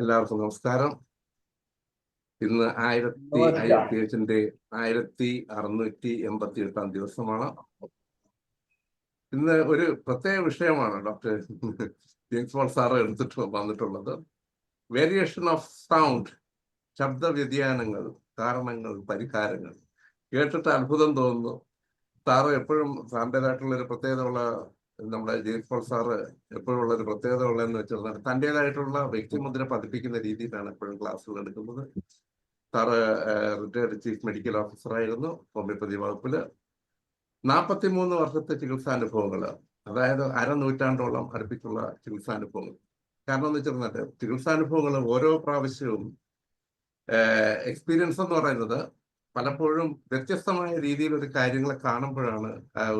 എല്ലാവർക്കും നമസ്കാരം. ഇന്ന് 1688 ദിവസമാണ്. ഇന്ന് ഒരു പ്രത്യേക വിഷയമാണ് ഡോക്ടർ ജെയിംസ് പോൾ സാറ് വന്നിട്ടുള്ളത്. വേരിയേഷൻ ഓഫ് സൗണ്ട്, ശബ്ദ വ്യതിയാനങ്ങൾ, കാരണങ്ങൾ, പരിഹാരങ്ങൾ. കേട്ടിട്ട് അത്ഭുതം തോന്നുന്നു. സാറ് എപ്പോഴും സാറിൻ്റെതായിട്ടുള്ള ഒരു പ്രത്യേകത ഉള്ള, നമ്മുടെ ജെയിംസ് പോൾ സാറ് എപ്പോഴും ഉള്ള ഒരു പ്രത്യേകത ഉള്ളതെന്ന് വെച്ചാൽ തൻ്റെതായിട്ടുള്ള വ്യക്തിമുദ്ര പതിപ്പിക്കുന്ന രീതിയിലാണ് എപ്പോഴും ക്ലാസ്സുകൾ എടുക്കുന്നത്. സാറ് റിട്ടയർഡ് ചീഫ് മെഡിക്കൽ ഓഫീസറായിരുന്നു ഹോമിയോപ്പതി വകുപ്പില്. 43 വർഷത്തെ ചികിത്സാനുഭവങ്ങൾ, അതായത് അരനൂറ്റാണ്ടോളം അടുപ്പിച്ചുള്ള ചികിത്സാനുഭവങ്ങൾ. കാരണം എന്ന് വെച്ചിരുന്നാൽ ചികിത്സാനുഭവങ്ങൾ ഓരോ പ്രാവശ്യവും എക്സ്പീരിയൻസ് എന്ന് പറയുന്നത് പലപ്പോഴും വ്യത്യസ്തമായ രീതിയിൽ ഒരു കാര്യങ്ങളെ കാണുമ്പോഴാണ്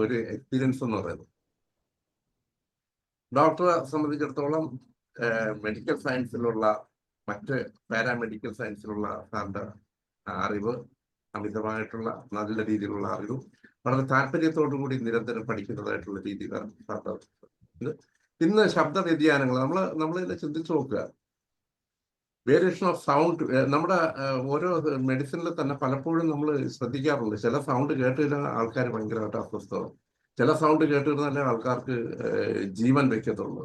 ഒരു എക്സ്പീരിയൻസ് എന്ന് പറയുന്നത്. ഡോക്ടറെ സംബന്ധിച്ചിടത്തോളം മെഡിക്കൽ സയൻസിലുള്ള മറ്റ് പാരാമെഡിക്കൽ സയൻസിലുള്ള സാറിൻ്റെ അറിവ്, അമിതമായിട്ടുള്ള നല്ല രീതിയിലുള്ള അറിവ്, വളരെ താല്പര്യത്തോടു കൂടി നിരന്തരം പഠിക്കുന്നതായിട്ടുള്ള രീതിയിലാണ് സാറിൻ്റെ. ഇന്ന് ശബ്ദ വ്യതിയാനങ്ങൾ നമ്മളിത് ചിന്തിച്ചു നോക്കുക. വേരിയേഷൻ ഓഫ് സൗണ്ട് നമ്മുടെ ഓരോ മെഡിസിനിൽ തന്നെ പലപ്പോഴും നമ്മൾ ശ്രദ്ധിക്കാറുണ്ട്. ചില സൗണ്ട് കേട്ടിരുന്ന ആൾക്കാർ ഭയങ്കരമായിട്ട് അസ്വസ്ഥമാകും, ചില സൗണ്ട് കേട്ടിരുന്നാലേ ആൾക്കാർക്ക് ജീവൻ വെക്കത്തുള്ളൂ.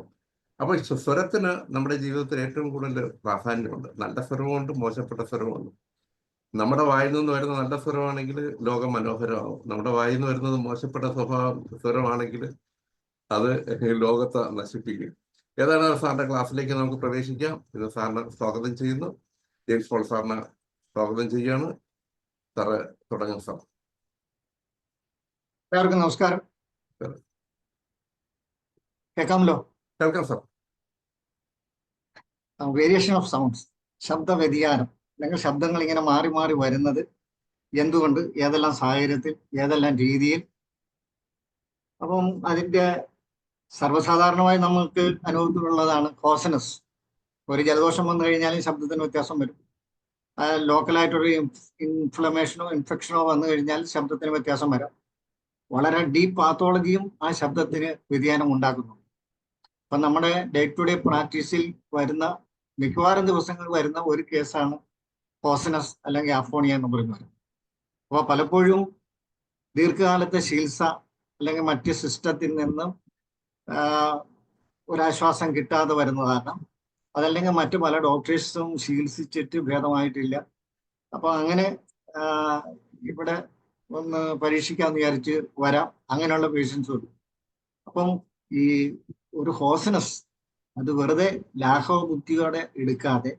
അപ്പോൾ സ്വരത്തിന് നമ്മുടെ ജീവിതത്തിൽ ഏറ്റവും കൂടുതൽ പ്രാധാന്യമുണ്ട്. നല്ല സ്വരമുണ്ട്, മോശപ്പെട്ട സ്വരമുണ്ട്. നമ്മുടെ വായിൽ നിന്ന് വരുന്ന നല്ല സ്വരമാണെങ്കിൽ ലോകം മനോഹരമാവും. നമ്മുടെ വായിൽ നിന്ന് വരുന്നത് മോശപ്പെട്ട സ്വരമാണെങ്കിൽ അത് ലോകത്തെ നശിപ്പിക്കും. ഏതാണ് സാറിന്റെ ക്ലാസ്സിലേക്ക് നമുക്ക് പ്രവേശിക്കാം. ഇത് സാറിന് സ്വാഗതം ചെയ്യുന്നു. ജെയിംസ് പോൾ സാറിന് സ്വാഗതം ചെയ്യുകയാണ്. സാറ് തുടങ്ങും സാർ. എല്ലാവർക്കും നമസ്കാരം. കേൾക്കാമല്ലോ? കേൾക്കാം സാർ. വേരിയേഷൻ ഓഫ് സൗണ്ട്സ്, ശബ്ദ വ്യതിയാനം അല്ലെങ്കിൽ ശബ്ദങ്ങൾ ഇങ്ങനെ മാറി മാറി വരുന്നത് എന്തുകൊണ്ട്, ഏതെല്ലാം സാഹചര്യത്തിൽ, ഏതെല്ലാം രീതിയിൽ. അപ്പം അതിൻ്റെ സർവ്വസാധാരണമായി നമുക്ക് അനുഭവത്തിലുള്ളതാണ് ഹോസനസ്. ഒരു ജലദോഷം വന്നു കഴിഞ്ഞാലും ശബ്ദത്തിന് വ്യത്യാസം വരും. ലോക്കലായിട്ടൊരു ഇൻഫ്ലമേഷനോ ഇൻഫെക്ഷനോ വന്നു കഴിഞ്ഞാൽ ശബ്ദത്തിന് വ്യത്യാസം വരാം. വളരെ ഡീപ്പ് പാത്തോളജിയും ആ ശബ്ദത്തിന് വ്യതിയാനം ഉണ്ടാക്കുന്നു. അപ്പം നമ്മുടെ ഡേ ടു ഡേ പ്രാക്ടീസിൽ വരുന്ന മിക്കവാറും ദിവസങ്ങൾ വരുന്ന ഒരു കേസാണ് ഹോസനസ് അല്ലെങ്കിൽ അഫോണിയ എന്ന് പറയുന്നത്. അപ്പോൾ പലപ്പോഴും ദീർഘകാലത്തെ ചികിത്സ അല്ലെങ്കിൽ മറ്റ് സിസ്റ്റത്തിൽ നിന്നും ഒരാശ്വാസം കിട്ടാതെ വരുന്നതാകാം. അതല്ലെങ്കിൽ മറ്റു പല ഡോക്ടേഴ്സും ചികിത്സിച്ചിട്ട് ഭേദമായിട്ടില്ല. അപ്പോൾ അങ്ങനെ ഇവിടെ ഒന്ന് പരീക്ഷിക്കാമെന്ന് വിചാരിച്ച് വരാം. അങ്ങനെയുള്ള പേഷ്യൻസ് ഉണ്ട്. അപ്പം ഈ ഒരു ഹോസനസ് അത് വെറുതെ ലാഘവ ബുദ്ധിയോടെ എടുക്കാതെ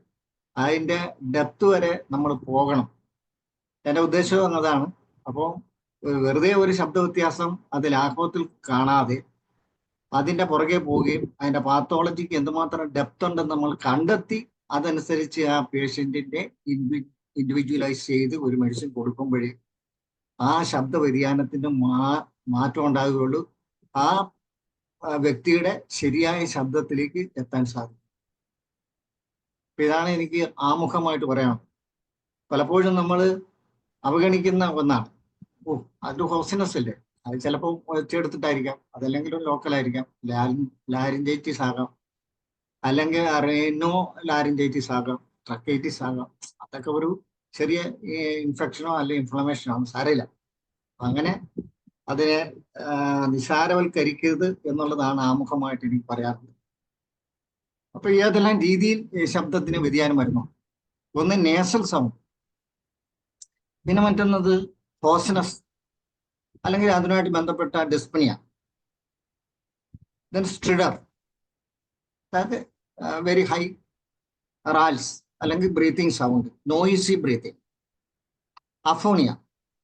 അതിൻ്റെ ഡെപ്ത് വരെ നമ്മൾ പോകണം. എൻ്റെ ഉദ്ദേശം എന്നതാണ്. അപ്പോൾ വെറുതെ ഒരു ശബ്ദ വ്യത്യാസം അത് ലാഘവത്തിൽ കാണാതെ അതിൻ്റെ പുറകെ പോവുകയും അതിൻ്റെ പാത്തോളജിക്ക് എന്തുമാത്രം ഡെപ്ത് ഉണ്ടെന്ന് നമ്മൾ കണ്ടെത്തി അതനുസരിച്ച് ആ പേഷ്യൻറ്റിൻ്റെ ഇൻഡിവിജ്വലൈസ് ചെയ്ത് ഒരു മെഡിസിൻ കൊടുക്കുമ്പോഴേ ആ ശബ്ദ വ്യതിയാനത്തിന് മാറ്റം ഉണ്ടാകുകയുള്ളൂ. ആ വ്യക്തിയുടെ ശരിയായ ശബ്ദത്തിലേക്ക് എത്താൻ സാധിക്കും. ഇതാണ് എനിക്ക് ആമുഖമായിട്ട് പറയാം. പലപ്പോഴും നമ്മൾ അവഗണിക്കുന്ന ഒന്നാണ്, അതൊരു ഹോസനസ് അല്ലേ, അത് ചിലപ്പോൾ ഒച്ചയെടുത്തിട്ടായിരിക്കാം, അതല്ലെങ്കിൽ ഒരു ലോക്കലായിരിക്കാം, ലാരിഞ്ചൈറ്റിസ് ആകാം, അല്ലെങ്കിൽ റേനോ ലാരിഞ്ചൈറ്റിസ് ആകാം, ട്രക്കൈറ്റിസ് ആകാം. അതൊക്കെ ഒരു ചെറിയ ഇൻഫെക്ഷനോ അല്ലെങ്കിൽ ഇൻഫ്ലമേഷനോ ആണ്, സാരമില്ല. അങ്ങനെ അതിനെ നിസാരവൽക്കരിക്കരുത് എന്നുള്ളതാണ് ആമുഖമായിട്ട് എനിക്ക് പറയാറുള്ളത്. അപ്പൊ ഏതെല്ലാം രീതിയിൽ ശബ്ദത്തിന് വ്യതിയാനം വരുന്നു? ഒന്ന് നേസൽ സൗണ്ട്, പിന്നെ മറ്റൊന്നത് ഹോസനസ് അല്ലെങ്കിൽ അതിനുമായിട്ട് ബന്ധപ്പെട്ട ഡിസ്പനിയ, ദെൻ സ്ട്രിഡർ, അതായത് വെരി ഹൈ റാൽസ് അല്ലെങ്കിൽ breathing sound, noisy breathing. Aphonia,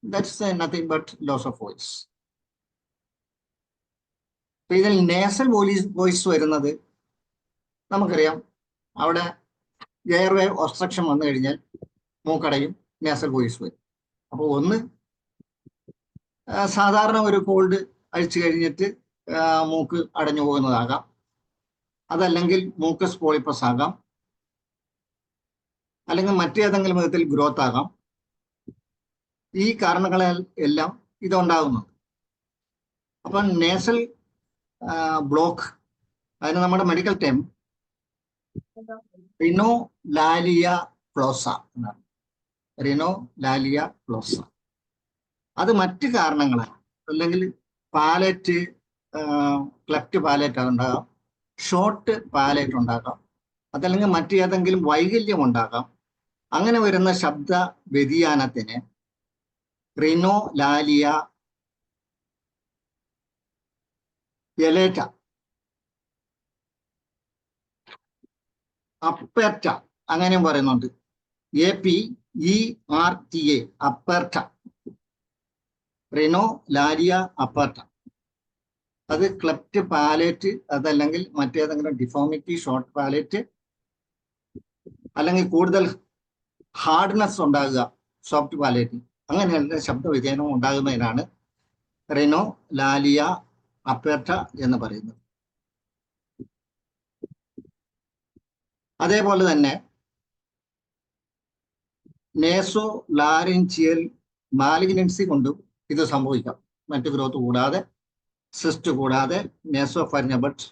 that's nothing but loss of voice. ഇതിൽ നേസൽ വോയിസ് വരുന്നത് നമുക്കറിയാം. അവിടെ എയർവേ ഒബ്സ്ട്രക്ഷൻ വന്നു കഴിഞ്ഞാൽ മൂക്കടയും, നേസൽ വോയിസ് വരും. അപ്പോൾ ഒന്ന് സാധാരണ ഒരു കോൾഡ് അഴിച്ചു കഴിഞ്ഞിട്ട് മൂക്ക് അടഞ്ഞു പോകുന്നതാകാം, അതല്ലെങ്കിൽ മൂക്കസ് പോളിപ്പസ് ആകാം, അല്ലെങ്കിൽ മറ്റേതെങ്കിലും വിധത്തിൽ ഗ്രോത്ത് ആകാം. ഈ കാരണങ്ങളാൽ എല്ലാം ഇതുണ്ടാകുന്നത്. അപ്പം നേസൽ ബ്ലോക്ക്, അതിന് നമ്മുടെ മെഡിക്കൽ ടേം റിനോലാലിയ ക്ലോസ എന്നാണ്. റിനോലാലിയ ക്ലോസ. അത് മറ്റ് കാരണങ്ങളാണ്, അല്ലെങ്കിൽ പാലറ്റ് ക്ലെഫ്റ്റ് പാലറ്റ് ഉണ്ടാകാം, ഷോർട്ട് പാലറ്റ് ഉണ്ടാകാം, അതല്ലെങ്കിൽ മറ്റു ഏതെങ്കിലും വൈകല്യം ഉണ്ടാകാം. അങ്ങനെ വരുന്ന ശബ്ദ വ്യതിയാനത്തിന് റിനോലാലിയ എലേറ്റ, അപ്പേർട്ട അങ്ങനെയും പറയുന്നുണ്ട്. APERTA, അപ്പേർട്ട, റിനോലാലിയ അപ്പേർട്ട. അത് ക്ലെഫ്റ്റ് പാലേറ്റ്, അതല്ലെങ്കിൽ മറ്റേതെങ്കിലും ഡിഫോമിറ്റി, ഷോർട്ട് പാലേറ്റ്, അല്ലെങ്കിൽ കൂടുതൽ ഹാർഡ്നെസ് ഉണ്ടാകുക സോഫ്റ്റ് പാലേറ്റ്, അങ്ങനെയുള്ള ശബ്ദ വ്യതിയാനം ഉണ്ടാകുന്നതിനാണ് റിനോലാലിയ അപ്പേർട്ട എന്ന് പറയുന്നത്. അതേപോലെ തന്നെ നേസോ ലാരിഞ്ചിയൽ മാലിഗ്നൻസി കൊണ്ടും ഇത് സംഭവിക്കാം. മറ്റു ഗ്രോത്ത് കൂടാതെ, സിസ്റ്റ് കൂടാതെ നേസോഫാരിഞ്ച്.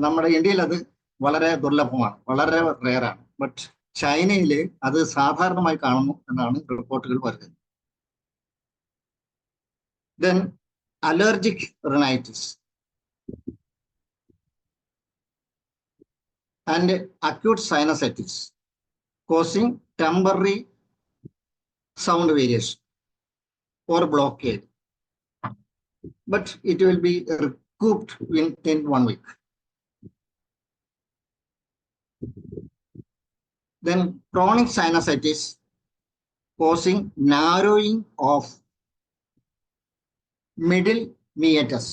നമ്മുടെ ഇന്ത്യയിൽ അത് വളരെ ദുർലഭമാണ്, വളരെ റെയറാണ്. ബട്ട് ചൈനയിൽ അത് സാധാരണമായി കാണുന്നു എന്നാണ് റിപ്പോർട്ടുകൾ വരുന്നത്. Then allergic rhinitis and acute sinusitis causing temporary sound variation or blockade, but it will be recouped within 1 week. Then chronic sinusitis causing narrowing of middle meatus.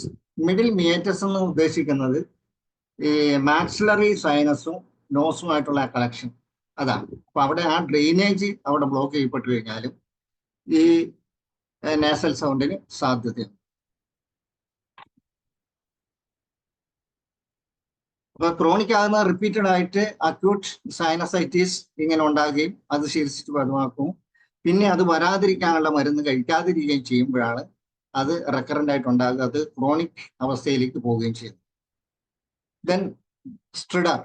Middle meatus എന്ന് ഉദ്ദേശിക്കുന്നത് ഈ മാക്സിലറി സൈനസും നോസുമായിട്ടുള്ള കണക്ഷൻ, അതാണ്. അപ്പൊ അവിടെ ആ drainage അവിടെ block ചെയ്യപ്പെട്ടു കഴിഞ്ഞാലും ഈ നേസൽ സൗണ്ടിന് സാധ്യതയുണ്ട്. അപ്പൊ ക്രോണിക് ആകുന്ന റിപ്പീറ്റഡ് ആയിട്ട് അക്യൂട്ട് സൈനസൈറ്റിസ് ഇങ്ങനെ ഉണ്ടാകുകയും അത് ശീലിച്ചിട്ട് പതിവാക്കും, പിന്നെ അത് വരാതിരിക്കാനുള്ള മരുന്ന് കഴിക്കാതിരിക്കുകയും ചെയ്യുമ്പോഴാണ് അത് റെക്കറന്റ് ആയിട്ട് ഉണ്ടാകുക, അത് ക്രോണിക് അവസ്ഥയിലേക്ക് പോവുകയും ചെയ്യും. Then stridor,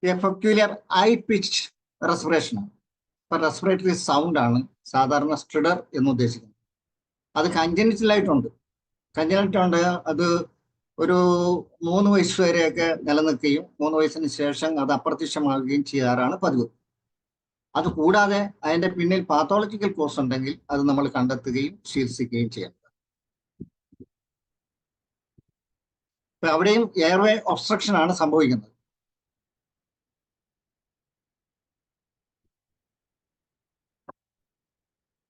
a peculiar high pitched respiration, respiratory sound ആണ് സാധാരണ സ്ട്രിഡർ എന്ന് ഉദ്ദേശിക്കുന്നത്. അത് കഞ്ചനിറ്റൽ ആയിട്ടുണ്ട്. അത് ഒരു 3 വയസ്സ് വരെയൊക്കെ നിലനിൽക്കുകയും 3 വയസ്സിന് ശേഷം അത് അപ്രത്യക്ഷമാകുകയും ചെയ്യാറാണ് പതിവ്. അത് കൂടാതെ അതിന്റെ പിന്നിൽ പാത്തോളജിക്കൽ കോസ് ഉണ്ടെങ്കിൽ അത് നമ്മൾ കണ്ടെത്തുകയും ചികിത്സിക്കുകയും ചെയ്യണം. അവിടെയും എയർവേ ഒബ്സ്ട്രക്ഷൻ ആണ് സംഭവിക്കുന്നത്.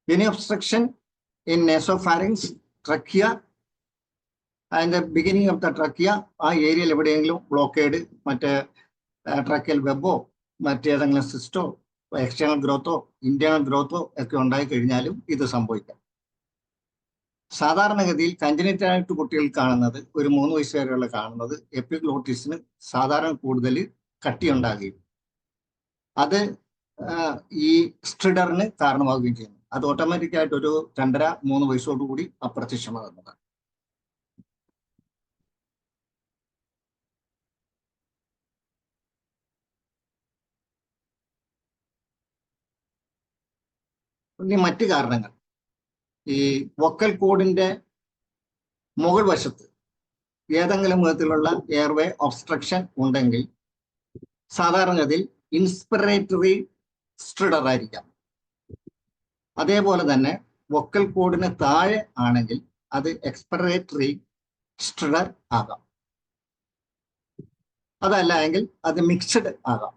Any obstruction in nasopharynx, trachea and the beginning of the trachea, ആ ഏരിയയിൽ എവിടെയെങ്കിലും ബ്ലോക്കേഡ്, മറ്റേ ട്രക്കിയൽ വെബോ മറ്റേതെങ്കിലും സിസ്റ്റോ എക്സ്റ്റേണൽ ഗ്രോത്തോ ഇന്റേണൽ ഗ്രോത്തോ ഒക്കെ ഉണ്ടായി കഴിഞ്ഞാലും ഇത് സംഭവിക്കാം. സാധാരണഗതിയിൽ കഞ്ചനിറ്റലായിട്ട് കുട്ടികൾ കാണുന്നത്, ഒരു 3 വയസ്സ് വരെയുള്ള കാണുന്നത്, എപ്പിഗ്ലോട്ടിസിന് സാധാരണ കൂടുതൽ കട്ടിയുണ്ടാകുകയും അത് ഈ സ്ട്രിഡറിന് കാരണമാവുകയും ചെയ്യുന്നു. അത് ഓട്ടോമാറ്റിക് ആയിട്ട് ഒരു 2.5-3 വയസ്സോടുകൂടി അപ്രത്യക്ഷമാകുന്നതാണ്. ഇനി മറ്റു കാരണങ്ങൾ, ഈ വോക്കൽ കോഡിന്റെ മുകൾ വശത്ത് ഏതെങ്കിലും വിധത്തിലുള്ള എയർവേ ഒബ്സ്ട്രക്ഷൻ ഉണ്ടെങ്കിൽ സാധാരണഗതിയിൽ ഇൻസ്പിറേറ്ററി സ്ട്രിഡർ ആയിരിക്കാം. അതേപോലെ തന്നെ വോക്കൽ കോഡിന് താഴെ ആണെങ്കിൽ അത് എക്സ്പിറേറ്ററി സ്ട്രിഡർ ആകാം. അതല്ല എങ്കിൽ അത് മിക്സഡ് ആകാം.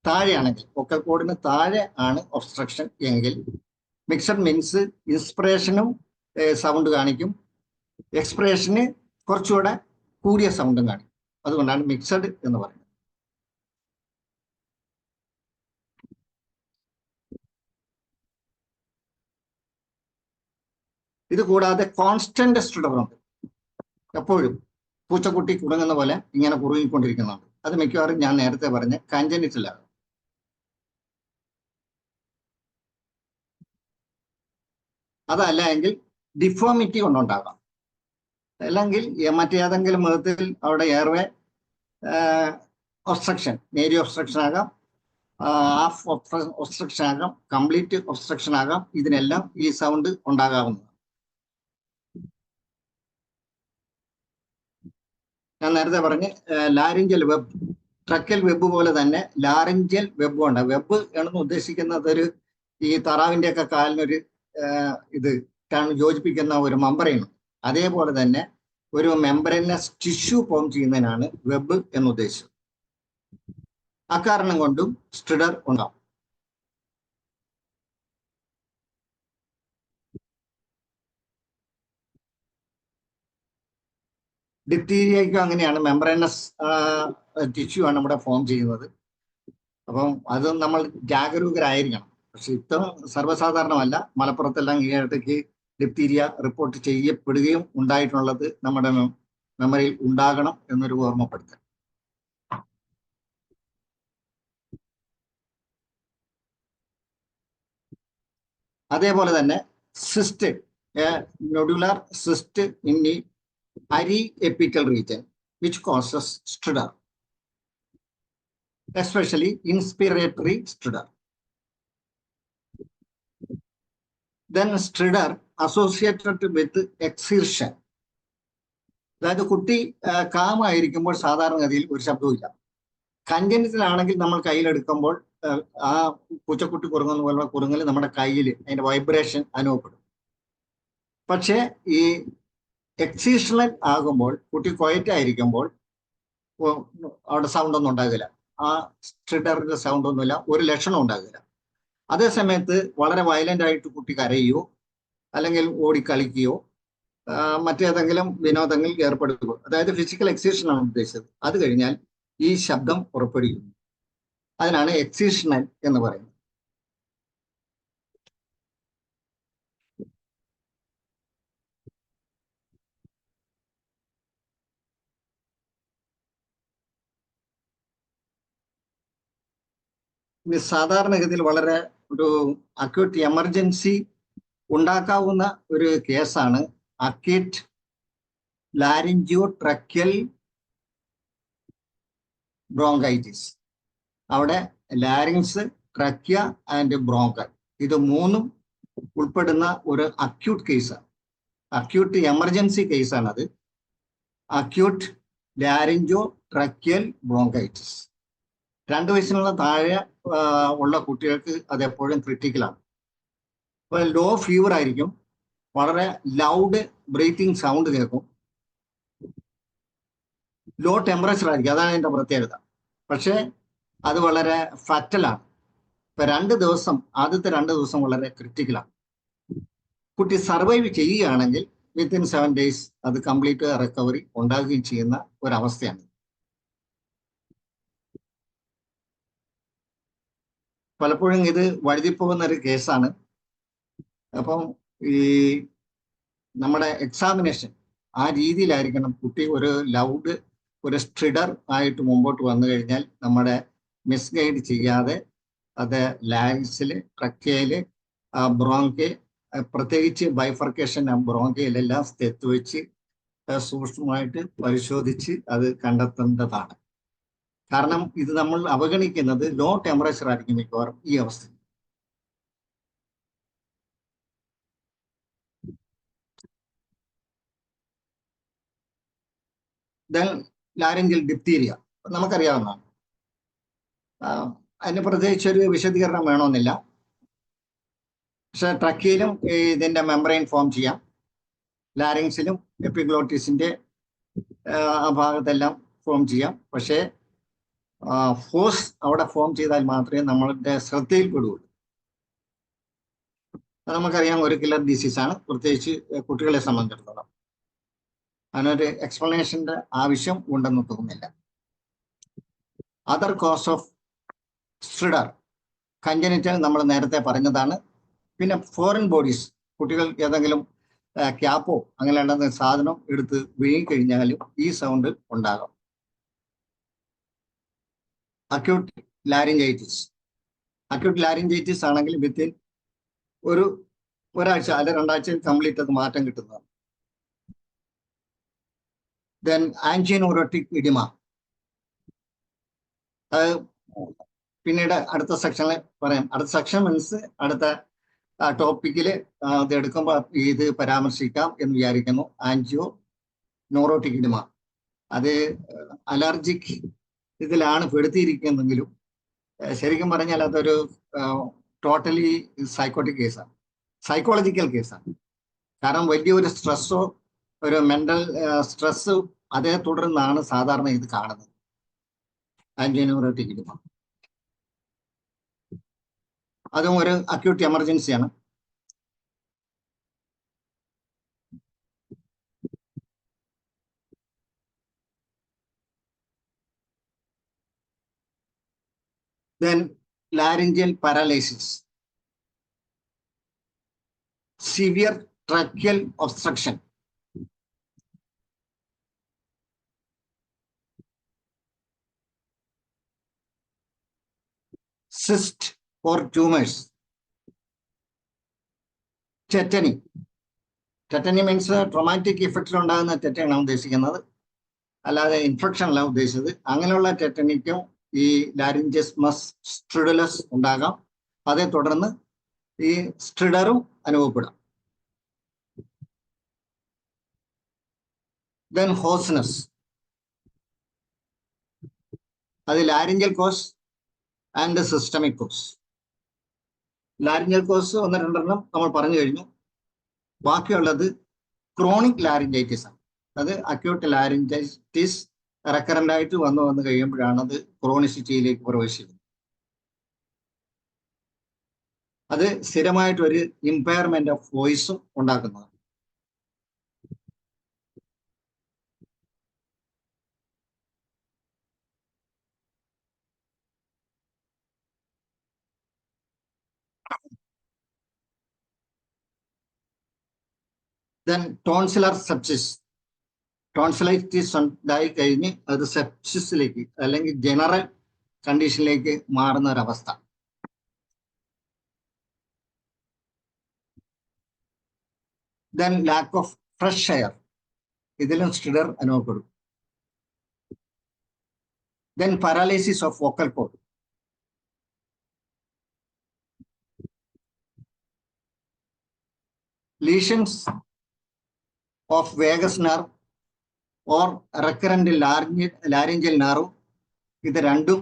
താഴെയാണെങ്കിൽ, വോക്കൽ കോഡിന് താഴെ ആണ് ഒബ്സ്ട്രക്ഷൻ എങ്കിൽ മിക്സഡ് മീൻസ് ഇൻസ്പിറേഷനും സൗണ്ട് കാണിക്കും, എക്സ്പിറേഷന് കുറച്ചുകൂടെ കൂടിയ സൗണ്ടും കാണിക്കും. അതുകൊണ്ടാണ് മിക്സഡ് എന്ന് പറയുന്നത്. ഇത് കൂടാതെ കോൺസ്റ്റന്റ് സ്ട്രിഡർ ഉണ്ട്. എപ്പോഴും പൂച്ചക്കുട്ടി കുടുങ്ങുന്ന പോലെ ഇങ്ങനെ കുറുകിക്കൊണ്ടിരിക്കുന്നുണ്ട്. അത് മിക്കവാറും ഞാൻ നേരത്തെ പറഞ്ഞ കഞ്ചനിറ്റലാണ്. അതല്ല എങ്കിൽ ഡിഫോമിറ്റി കൊണ്ടുണ്ടാകാം. അല്ലെങ്കിൽ മറ്റേതെങ്കിലും വിധത്തിൽ അവിടെ എയർവേ ഒബ്സ്ട്രക്ഷൻ, നേരിയ ഒബ്സ്ട്രക്ഷൻ ആകാം, ഹാഫ് ഒബ്സ്ട്രക്ഷൻ ആകാം, കംപ്ലീറ്റ് ഒബ്സ്ട്രക്ഷൻ ആകാം. ഇതിനെല്ലാം ഈ സൗണ്ട് ഉണ്ടാകാവുന്നതാണ്. ഞാൻ നേരത്തെ പറഞ്ഞ് ലാരിഞ്ചൽ വെബ്, ട്രക്കൽ വെബ് പോലെ തന്നെ ലാറിഞ്ചൽ വെബ് ഉണ്ട്. വെബ് എന്ന് ഉദ്ദേശിക്കുന്നത് ഒരു ഈ താറാവിന്റെ ഒക്കെ കാലിനൊരു ഇത് യോജിപ്പിക്കുന്ന ഒരു മെമ്പറൈൻ. അതേപോലെ തന്നെ ഒരു മെമ്പറൈനസ് ടിഷ്യൂ ഫോം ചെയ്യുന്നതിനാണ് വെബ് എന്ന് ഉദ്ദേശിച്ചത്. അക്കാരണം കൊണ്ടും സ്ട്രിഡർ ഉണ്ടാവും. ഡിപ്തീരിയയ്ക്കും അങ്ങനെയാണ്, മെമ്പറൈനസ് ടിഷ്യൂ ആണ് ഇവിടെ ഫോം ചെയ്യുന്നത്. അപ്പം അത് നമ്മൾ ജാഗരൂകരായിരിക്കണം. പക്ഷെ ഇത്ര സർവ്വസാധാരണമല്ല. മലപ്പുറത്തെല്ലാം ഈ ഇടയ്ക്ക് ഡിപ്തീരിയ റിപ്പോർട്ട് ചെയ്യപ്പെടുകയും ഉണ്ടായിട്ടുള്ളത് നമ്മുടെ മെമ്മറിയിൽ ഉണ്ടാകണം എന്നൊരു ഓർമ്മപ്പെടുത്തൽ. അതേപോലെ തന്നെ cyst, nodular cyst in the area apical region which causes stridor, especially inspiratory stridor. Then stridor associated with exertion. അതായത് കുട്ടി കാമായിരിക്കുമ്പോൾ സാധാരണഗതിയിൽ ഒരു ശബ്ദവുമില്ല. കഞ്ചനിറ്റിലാണെങ്കിൽ നമ്മൾ കയ്യിലെടുക്കുമ്പോൾ ആ പൂച്ചക്കുട്ടി കുറുങ്ങുന്ന പോലെ കുറുങ്ങൽ നമ്മുടെ കയ്യിൽ അതിന്റെ വൈബ്രേഷൻ അനുഭവപ്പെടും. പക്ഷേ ഈ എക്സീഷണൽ ആകുമ്പോൾ, കുട്ടി ക്വയറ്റ് ആയിരിക്കുമ്പോൾ അവിടെ സൗണ്ട് ഒന്നും ഉണ്ടാകില്ല. ആ സ്ട്രിഡറിന്റെ സൗണ്ട് ഒന്നുമില്ല, ഒരു ലക്ഷണം ഉണ്ടാകില്ല. അതേ സമയത്ത് വളരെ വയലന്റ് ആയിട്ട് കുട്ടി കരയുകയോ അല്ലെങ്കിൽ ഓടിക്കളിക്കുകയോ മറ്റേതെങ്കിലും വിനോദങ്ങളിൽ ഏർപ്പെടുകയോ, അതായത് ഫിസിക്കൽ എക്സീഷൻ ആണ് ഉദ്ദേശിച്ചത്, അത് കഴിഞ്ഞാൽ ഈ ശബ്ദം പുറപ്പെടുവിക്കുന്നു. അതിനാണ് എക്സീഷണൽ എന്ന് പറയുന്നത്. ഇത് സാധാരണഗതിയിൽ വളരെ ഒരു അക്യൂട്ട് എമർജൻസി ഉണ്ടാക്കാവുന്ന ഒരു കേസാണ് അക്യൂട്ട് ലാരിഞ്ചിയോ ട്രക്കൽ ബ്രോങ്കൈറ്റിസ്. അവിടെ ലാരിങ്സ്, ട്രക്യ ആൻഡ് ബ്രോങ്കൽ ഇത് മൂന്നും ഉൾപ്പെടുന്ന ഒരു അക്യൂട്ട് കേസാണ്. അക്യൂട്ട് എമർജൻസി കേസാണ് അത്. അക്യൂട്ട് ലാരിഞ്ചോ ട്രക്കൽ ബ്രോങ്കൈറ്റിസ് 2 വയസ്സിനുള്ള താഴെ ഉള്ള കുട്ടികൾക്ക് അത് എപ്പോഴും ക്രിട്ടിക്കലാണ്. അപ്പോൾ ലോ ഫീവർ ആയിരിക്കും, വളരെ ലൗഡ് ബ്രീത്തിങ് സൗണ്ട് കേൾക്കും, ലോ ടെമ്പറേച്ചർ ആയിരിക്കും. അതാണ് അതിൻ്റെ പ്രത്യേകത. പക്ഷേ അത് വളരെ ഫാറ്റലാണ്. ഇപ്പൊ 2 ദിവസം, ആദ്യത്തെ 2 ദിവസം വളരെ ക്രിട്ടിക്കലാണ്. കുട്ടി സർവൈവ് ചെയ്യുകയാണെങ്കിൽ വിത്തിൻ 7 days അത് കംപ്ലീറ്റ് റിക്കവറി ഉണ്ടാകുകയും ചെയ്യുന്ന ഒരവസ്ഥയാണ്. പലപ്പോഴും ഇത് വഴുതിപ്പോകുന്ന ഒരു കേസാണ്. അപ്പം ഈ നമ്മുടെ എക്സാമിനേഷൻ ആ രീതിയിലായിരിക്കണം. കുട്ടി ഒരു ലൗഡ്, ഒരു സ്ട്രിഡർ ആയിട്ട് മുമ്പോട്ട് വന്നു കഴിഞ്ഞാൽ നമ്മുടെ മിസ്ഗൈഡ് ചെയ്യാതെ അത് ലാങ്സിൽ, ട്രക്കയില്, ബ്രോങ്കെ, പ്രത്യേകിച്ച് ബൈഫർക്കേഷൻ ബ്രോങ്കയിലെല്ലാം സ്ഥിതി വെച്ച് സൂക്ഷ്മമായിട്ട് പരിശോധിച്ച് അത് കണ്ടെത്തേണ്ടതാണ്. കാരണം ഇത് നമ്മൾ അവഗണിക്കുന്നത് ലോ ടെമ്പറേച്ചർ ആയിരിക്കും മിക്കവാറും ഈ അവസ്ഥ. ലാരിഞ്ചൽ ഡിപ്തീരിയ നമുക്കറിയാവുന്നതാണ്. അതിന് പ്രത്യേകിച്ച് ഒരു വിശദീകരണം വേണമെന്നില്ല. പക്ഷെ ട്രക്കിയിലും ഇതിന്റെ മെമ്പറൈൻ ഫോം ചെയ്യാം, ലാരിങ്സിലും എപ്പിഗ്ലോട്ടിസിന്റെ ആ ഭാഗത്തെല്ലാം ഫോം ചെയ്യാം. പക്ഷേ ഫോഴ്സ് അവിടെ ഫോം ചെയ്താൽ മാത്രമേ നമ്മളുടെ ശ്രദ്ധയിൽപ്പെടുകയുള്ളൂ. അത് നമുക്കറിയാം, ഒരു കില്ലർ ഡിസീസാണ്, പ്രത്യേകിച്ച് കുട്ടികളെ സംബന്ധിച്ചിടത്തോളം. അതിനൊരു എക്സ്പ്ലനേഷന്റെ ആവശ്യം ഉണ്ടെന്ന് തോന്നുന്നില്ല. അതർ കോസ് ഓഫ് സ്ട്രിഡർ കഞ്ചനിറ്റൽ നമ്മൾ നേരത്തെ പറഞ്ഞതാണ്. പിന്നെ ഫോറിൻ ബോഡീസ്, കുട്ടികൾ ഏതെങ്കിലും ക്യാപ്പോ അങ്ങനെയുള്ള സാധനം എടുത്ത് വീങ്ങിക്കഴിഞ്ഞാലും ഈ സൗണ്ട് ഉണ്ടാകാം. അക്യൂട്ട് ലാരിഞ്ചൈറ്റിസ്, അക്യൂട്ട് ലാരിഞ്ചൈറ്റിസ് ആണെങ്കിൽ വിത്തിൻ ഒരാഴ്ച അല്ലെ 2 ആഴ്ചയിൽ കംപ്ലീറ്റ് അത് മാറ്റം കിട്ടുന്നതാണ്. ദെൻ ആൻജിയോനോറോട്ടിക് ഇഡിമ, അത് പിന്നീട് അടുത്ത സെക്ഷനിൽ പറയാം. അടുത്ത സെക്ഷൻ മീൻസ് അടുത്ത ടോപ്പിക്കിൽ ഇത് എടുക്കുമ്പോൾ ഇത് പരാമർശിക്കാം എന്ന് വിചാരിക്കുന്നു. ആൻജിയോ നോറോട്ടിക് ഇഡിമ അത് അലർജിക് ഇതിലാണ് പെടുത്തിയിരിക്കുന്നെങ്കിലും ശരിക്കും പറഞ്ഞാൽ അതൊരു ടോട്ടലി സൈക്കോട്ടിക് കേസാണ്, സൈക്കോളജിക്കൽ കേസാണ്. കാരണം വലിയൊരു സ്ട്രെസ്സോ ഒരു മെന്റൽ സ്ട്രെസ് അതേ തുടർന്നാണ് സാധാരണ ഇത് കാണുന്നത് ആൻജിയോനോറോട്ടിക് ഇഡിമ. അതും ഒരു acute എമർജൻസിയാണ്. Then laryngeal paralysis, severe tracheal obstruction, cyst or tumors, tetany. Tetany means traumatic ഇഫക്റ്റിൽ ഉണ്ടാകുന്ന ടെറ്റനാണ് ഉദ്ദേശിക്കുന്നത്, അല്ലാതെ ഇൻഫെക്ഷൻ അല്ല ഉദ്ദേശിച്ചത്. അങ്ങനെയുള്ള ടെറ്റനിക്കും ഈ ലാരിഞ്ചസ്മസ് സ്ട്രിഡലസ് ഉണ്ടാകാം. അതേ തുടർന്ന് ഈ സ്ട്രിഡറും അനുഭവപ്പെടാം. ദെൻ ഹോസ്നസ്, അത് laryngeal cause and systemic cause. Laryngeal cause ഒന്ന് രണ്ടെണ്ണം നമ്മൾ പറഞ്ഞു കഴിഞ്ഞു. ബാക്കിയുള്ളത് ക്രോണിക് ലാരിഞ്ചൈറ്റിസ് ആണ്. അത് അക്യൂട്ട് ലാരിഞ്ചൈറ്റിസ് റെക്കറന്റ് ആയിട്ട് വന്നു കഴിയുമ്പോഴാണ് അത് ക്രോണിസിറ്റിയിലേക്ക് പ്രവേശിക്കുന്നത്. അത് സ്ഥിരമായിട്ടൊരു ഇമ്പയർമെന്റ് ഓഫ് വോയിസും ഉണ്ടാക്കുന്നതാണ്. ദെൻ ടോൺസിലർ സെപ്സിസ്, ടോൺസിലൈറ്റിസ് ഉണ്ടായി കഴിഞ്ഞ് അത് സെപ്സിസിലേക്ക് അല്ലെങ്കിൽ ജനറൽ കണ്ടീഷനിലേക്ക് മാറുന്ന ഒരവസ്ഥ. Then lack of fresh air, ഇതിലും സ്ട്രിഡർ അനുഭവപ്പെടും. Then paralysis of vocal cord, lesions of vagus nerve or recurrent laryngeal nerve, ഇത് രണ്ടും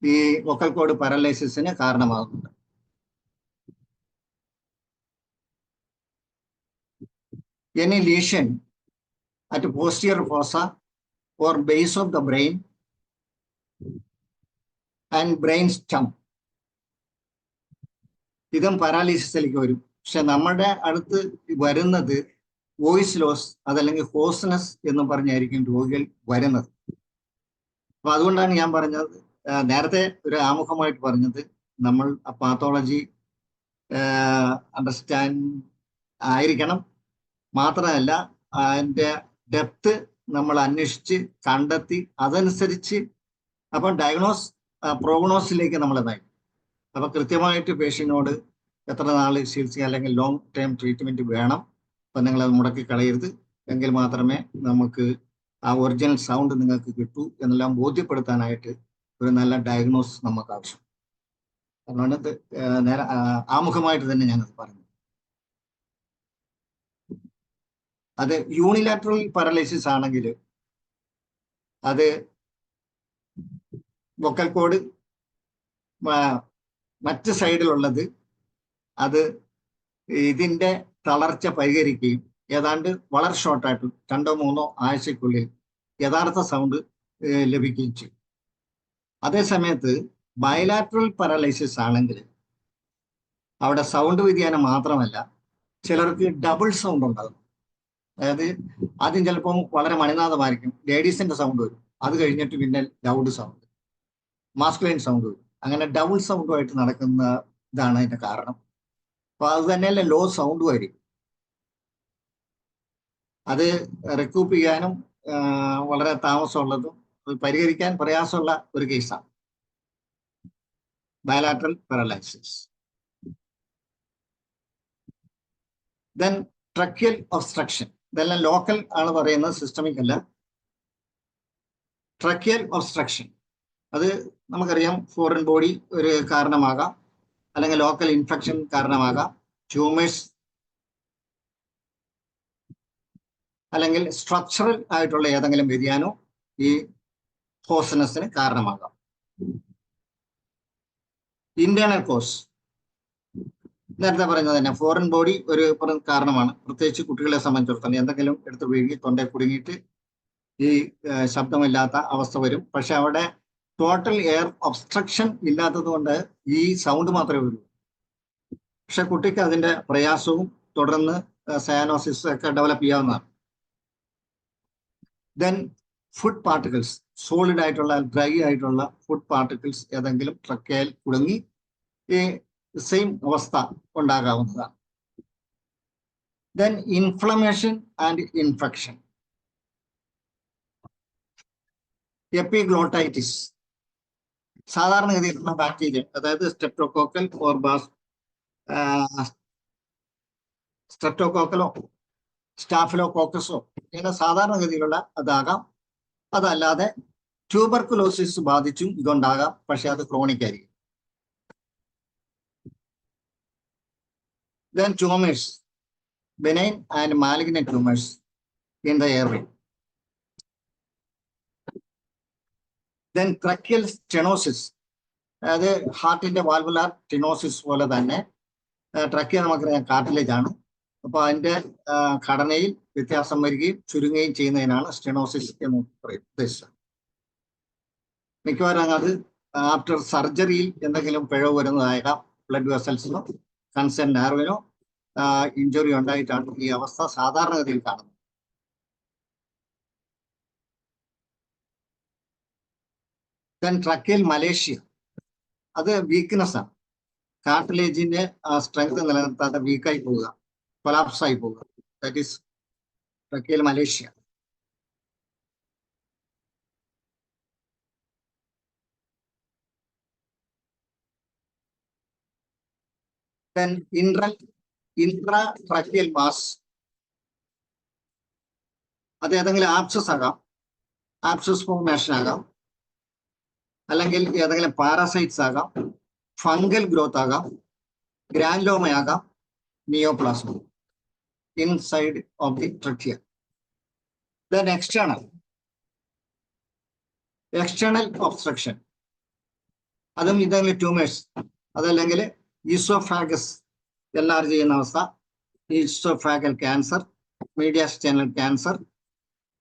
ഈ വോക്കൽ കോഡ് പാരലൈസിസിന് കാരണമാകുന്നുണ്ട്. Any lesion at posterior fossa or base of the brain and brain stem, ഇതും പാരാലിസിസിലേക്ക് വരും. പക്ഷെ നമ്മുടെ അടുത്ത് വരുന്നത് വോയിസ് ലോസ് അതല്ലെങ്കിൽ ഹോസ്നെസ് എന്ന് പറഞ്ഞായിരിക്കും രോഗികൾ വരുന്നത്. അപ്പൊ അതുകൊണ്ടാണ് ഞാൻ പറഞ്ഞത്, നേരത്തെ ഒരു ആമുഖമായിട്ട് പറഞ്ഞത്, നമ്മൾ പാത്തോളജി അണ്ടർസ്റ്റാൻഡ് ആയിരിക്കണം. മാത്രമല്ല അതിൻ്റെ ഡെപ്ത് നമ്മൾ അന്വേഷിച്ച് കണ്ടെത്തി അതനുസരിച്ച് അപ്പം പ്രോഗ്നോസിലേക്ക് നമ്മൾ നയിക്കും. അപ്പൊ കൃത്യമായിട്ട് പേഷ്യന്റിനോട് എത്ര നാൾ ചികിത്സ അല്ലെങ്കിൽ ലോങ് ടേം ട്രീറ്റ്മെന്റ് വേണം, അപ്പം നിങ്ങളത് മുടക്കി കളയരുത്. എങ്കിൽ മാത്രമേ നമുക്ക് ആ ഒറിജിനൽ സൗണ്ട് നിങ്ങൾക്ക് കിട്ടൂ എന്നെല്ലാം ബോധ്യപ്പെടുത്താനായിട്ട് ഒരു നല്ല ഡയഗ്നോസ് നമുക്ക് ആവശ്യം. അതുകൊണ്ട് നേരെ ആമുഖമായിട്ട് തന്നെ ഞാനത് പറഞ്ഞു. അത് യൂണിലാറ്ററൽ പാരലൈസിസ് ആണെങ്കിൽ അത് വോക്കൽ കോഡ് മറ്റ് സൈഡിലുള്ളത് അത് ഇതിൻ്റെ തളർച്ച പരിഹരിക്കുകയും ഏതാണ്ട് വളരെ ഷോർട്ടായിട്ട് 2-3 ആഴ്ചക്കുള്ളിൽ യഥാർത്ഥ സൗണ്ട് ലഭിക്കുകയും ചെയ്യും. അതേസമയത്ത് ബയലാറ്ററൽ പാരലൈസിസ് ആണെങ്കിൽ അവിടെ സൗണ്ട് വ്യതിയാനം മാത്രമല്ല, ചിലർക്ക് ഡബിൾ സൗണ്ട് ഉണ്ടാകും. അതായത് ആദ്യം ചിലപ്പം വളരെ മണിനാഥമായിരിക്കും, ലേഡീസിന്റെ സൗണ്ട് വരും, അത് കഴിഞ്ഞിട്ട് പിന്നെ ലൗഡ് സൗണ്ട്, മാസ്കുലൈൻ സൗണ്ട് വരും. അങ്ങനെ ഡബിൾ സൗണ്ടുമായിട്ട് നടക്കുന്ന ഇതാണ് അതിന്റെ കാരണം. അപ്പൊ അത് തന്നെയല്ല ലോ സൗണ്ടും ആയിരിക്കും. അത് റിക്കൂപ്പ് ചെയ്യാനും വളരെ താമസമുള്ളതും പരിഹരിക്കാൻ പ്രയാസമുള്ള ഒരു കേസാണ് bilateral paralysis. Then tracheal obstruction, ഇതെല്ലാം ലോക്കൽ ആണ് പറയുന്നത്, സിസ്റ്റമിക് അല്ല. ട്രക്കിയൽ ഒബ്സ്ട്രക്ഷൻ അത് നമുക്കറിയാം, ഫോറിൻ ബോഡി ഒരു കാരണമാകാം, അല്ലെങ്കിൽ ലോക്കൽ ഇൻഫെക്ഷൻ കാരണമാകാം, ട്യൂമേഴ്സ് അല്ലെങ്കിൽ സ്ട്രക്ചറൽ ആയിട്ടുള്ള ഏതെങ്കിലും വ്യതിയാനവും ഈ ഹോസ്നെസ്സിന് കാരണമാകാം. ഇന്റേണൽ കോസ് നേരത്തെ പറയുന്നത് തന്നെ, ഫോറിൻ ബോഡി ഒരു കാരണമാണ്. പ്രത്യേകിച്ച് കുട്ടികളെ സംബന്ധിച്ചിടത്തോളം എന്തെങ്കിലും എടുത്ത് വീഴി തൊണ്ടയിൽ കുടുങ്ങിയിട്ട് ഈ ശബ്ദമില്ലാത്ത അവസ്ഥ വരും. പക്ഷെ അവിടെ ടോട്ടൽ എയർ ഒബ്സ്ട്രക്ഷൻ ഇല്ലാത്തത് കൊണ്ട് ഈ സൗണ്ട് മാത്രമേ വരൂ. പക്ഷെ കുട്ടിക്ക് അതിന്റെ പ്രയാസവും തുടർന്ന് സയാനോസിസ് ഒക്കെ ഡെവലപ്പ് ചെയ്യാവുന്നതാണ്. ദെൻ ഫുഡ് പാർട്ടിക്കിൾസ്, സോളിഡ് ആയിട്ടുള്ള ഡ്രൈ ആയിട്ടുള്ള ഫുഡ് പാർട്ടിക്കിൾസ് ഏതെങ്കിലും ട്രക്കയിൽ കുടുങ്ങി ഈ സെയിം അവസ്ഥ ഉണ്ടാകാവുന്നതാണ്. Then inflammation and infection. Epiglottitis സാധാരണഗതിയിലുള്ള ബാക്ടീരിയ, അതായത് സ്ട്രെപ്റ്റോകോക്കൽ ഓർ സ്ട്രെപ്റ്റോകോക്കലോ സ്റ്റാഫിലോകോക്കസോ ഇങ്ങനെ സാധാരണഗതിയിലുള്ള അതാകാം. അതല്ലാതെ ട്യൂബർക്കുലോസിസ് ബാധിച്ചും ഇതുണ്ടാകാം, പക്ഷെ അത് ക്രോണിക് ആയിരിക്കും. Then tumors, benign and malignant tumors in the airway. Then tracheal stenosis, അത് ഹാർട്ടിന്റെ വാൽവുലാർ സ്റ്റെനോസിസ് പോലെ തന്നെ ട്രക്കിയ നമുക്കറിയാം കാർട്ടിലേജ് ആണ്. അപ്പൊ അതിന്റെ ഘടനയിൽ വ്യത്യാസം വരികയും ചുരുങ്ങുകയും ചെയ്യുന്നതിനാണ് സ്റ്റെനോസിസ് എന്ന് ഉദ്ദേശിച്ചത്. മിക്കവാറും അത് ആഫ്റ്റർ സർജറിയിൽ എന്തെങ്കിലും പിഴവ് വരുന്നതായേക്കാം. ബ്ലഡ് വെസൽസിനോ കൺസേൺ നെർവിനോ ഇഞ്ചുറി ഉണ്ടായിട്ടാണ് ഈ അവസ്ഥ സാധാരണഗതിയിൽ കാണുന്നത്. ദെൻ ട്രക്കിയൽ മലേഷ്യ, അത് വീക്ക്നെസ് ആണ്. കാർട്ടിലേജിന്റെ സ്ട്രെങ്ത് നിലനിർത്താതെ വീക്കായി പോവുക, കൊലാപ്സ് ആയി പോവുക. That is tracheal malacia. Then intratracheal mass, അത് ഏതെങ്കിലും ആപ്സസ് ആകാം, ആപ്സസ് ഫോർമേഷൻ ആകാം, അല്ലെങ്കിൽ ഏതെങ്കിലും പാരാസൈറ്റ്സ് ആകാം, ഫംഗൽ ഗ്രോത്ത് ആകാം, ഗ്രാൻലോമയാകാം, neoplasm inside of the trachea. Then external obstruction, അതും ഇതെങ്കിലും ട്യൂമേഴ്സ്, അതല്ലെങ്കിൽ ഈസോഫാഗസ് എൻലാർജ് ചെയ്യുന്ന അവസ്ഥ, oesophageal cancer, mediastinal cancer,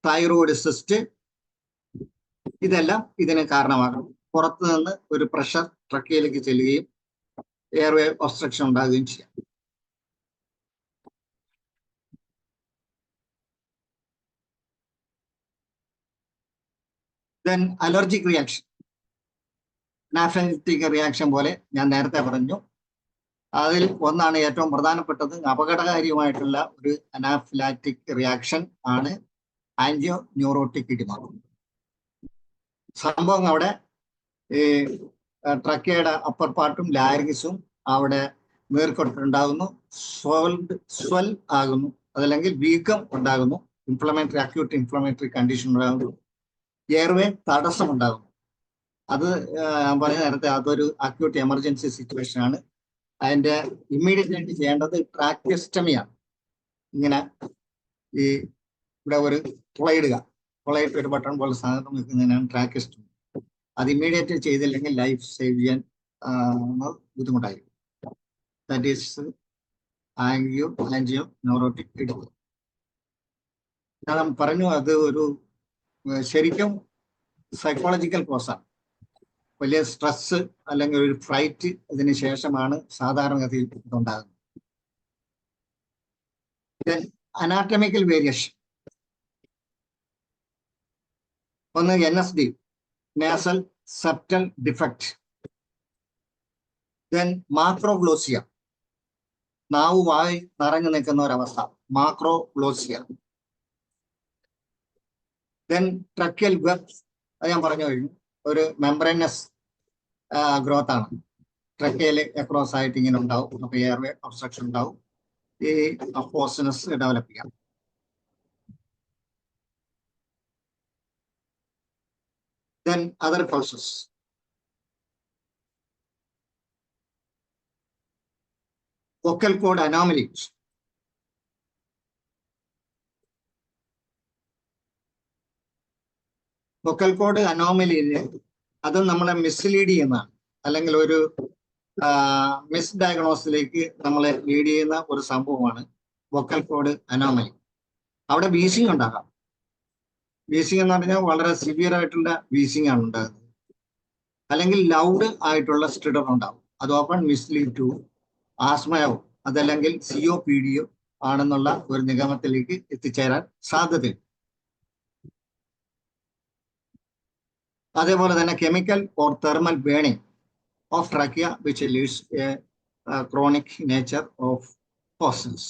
thyroid cyst, ഇതെല്ലാം ഇതിന് കാരണമാകും. പുറത്തു നിന്ന് ഒരു പ്രഷർ ട്രക്കിയയിലേക്ക് ചെല്ലുകയും എയർവേ ഒബ്സ്ട്രക്ഷൻ ഉണ്ടാകുകയും ചെയ്യാം. ദെൻ അലർജിക് റിയാക്ഷൻ, അനാഫിലാക്റ്റിക് റിയാക്ഷൻ പോലെ ഞാൻ നേരത്തെ പറഞ്ഞു. അതിൽ ഒന്നാണ് ഏറ്റവും പ്രധാനപ്പെട്ടത്, അപകടകാരിയുമായിട്ടുള്ള ഒരു അനാഫിലാക്റ്റിക് റിയാക്ഷൻ ആണ് ആൻജിയോ ന്യൂറോട്ടിക് ഇഡിമ. സംഭവം അവിടെ ഈ ട്രക്കിയയുടെ അപ്പർ പാർട്ടും ലാരിങ്സും അവിടെ നീർക്കെട്ടുണ്ടാകുന്നു, സ്വൽ ആകുന്നു, അതല്ലെങ്കിൽ വീക്കം ഉണ്ടാകുന്നു, അക്യൂട്ട് ഇൻഫ്ലമേറ്ററി കണ്ടീഷൻ ഉണ്ടാകുന്നു, എയർവേ തടസ്സം ഉണ്ടാകുന്നു. അത് പറഞ്ഞ നേരത്തെ അതൊരു അക്യൂട്ട് എമർജൻസി സിറ്റുവേഷൻ ആണ്. അതിന്റെ ഇമ്മീഡിയറ്റ് ആയിട്ട് ചെയ്യേണ്ടത് ട്രാക്കിയസ്റ്റമിയാണ്. ഇങ്ങനെ ഈ ഇവിടെ ഒരു തുളയിടുക, തുളയിട്ട് ഒരു ബട്ടൺ പോലെ സാധനം വെക്കുന്നതിനാണ് ട്രാക്കിയസ്റ്റമി. അത് ഇമ്മീഡിയറ്റ് ചെയ്തില്ലെങ്കിൽ ലൈഫ് സേവ് ചെയ്യാൻ ബുദ്ധിമുട്ടായിരിക്കും. That is angioneurotic oedema. ഞാൻ പറഞ്ഞു അത് ഒരു ശരിക്കും സൈക്കോളജിക്കൽ കോസാണ്. വലിയ സ്ട്രെസ് അല്ലെങ്കിൽ ഒരു ഫ്ലൈറ്റ് ഇതിന് ശേഷമാണ് സാധാരണഗതിയിൽ ഇതുണ്ടാകുന്നത്. അനാറ്റമിക്കൽ വേരിയേഷൻ, ഒന്ന് NSD, nasal septal defect. Then macroglossia, നാവ് വായി നിറഞ്ഞു നിൽക്കുന്ന ഒരവസ്ഥ, മാക്രോഗ്ലോസിയ. ദെൻ ട്രക്കിയൽ വെബ്, അത് ഞാൻ പറഞ്ഞു കഴിഞ്ഞു, ഒരു മെംബ്രൈനസ് ഗ്രോത്ത് ആണ്. ട്രക്കിയൽ അക്രോസ് ആയിട്ട് ഇങ്ങനെ ഉണ്ടാവും. അപ്പൊ എയർവേ ഒബ്സ്ട്രക്ഷൻ ഉണ്ടാവും, ഈ ഹോസ്നെസ് ഡെവലപ്പ് ചെയ്യാം. Then other causes. Vocal cord anomalies. Vocal cord അനോമലിയില് അത് നമ്മളെ മിസ്ലീഡ് ചെയ്യുന്നതാണ്, അല്ലെങ്കിൽ ഒരു മിസ് ഡയഗ്നോസിലേക്ക് നമ്മളെ ലീഡ് ചെയ്യുന്ന ഒരു സംഭവമാണ് വൊക്കൽ കോഡ് അനോമലി. അവിടെ വീസിങ് ഉണ്ടാകാം. വീസിങ് എന്ന് പറഞ്ഞാൽ വളരെ സിവിയർ ആയിട്ടുള്ള വീസിങ് ആണ് ഉണ്ടാകുന്നത്, അല്ലെങ്കിൽ ലൗഡ് ആയിട്ടുള്ള സ്റ്റിഡർ ഉണ്ടാകും. അത് ഓപ്പൺ മിസ്ലീഡ് ടു ആസ്മയോ അതല്ലെങ്കിൽ COPD ആണെന്നുള്ള ഒരു നിഗമനത്തിലേക്ക് എത്തിച്ചേരാൻ സാധ്യതയുണ്ട്. അതേപോലെ തന്നെ chemical or thermal burning of trachea which leads a chronic nature of hoarseness.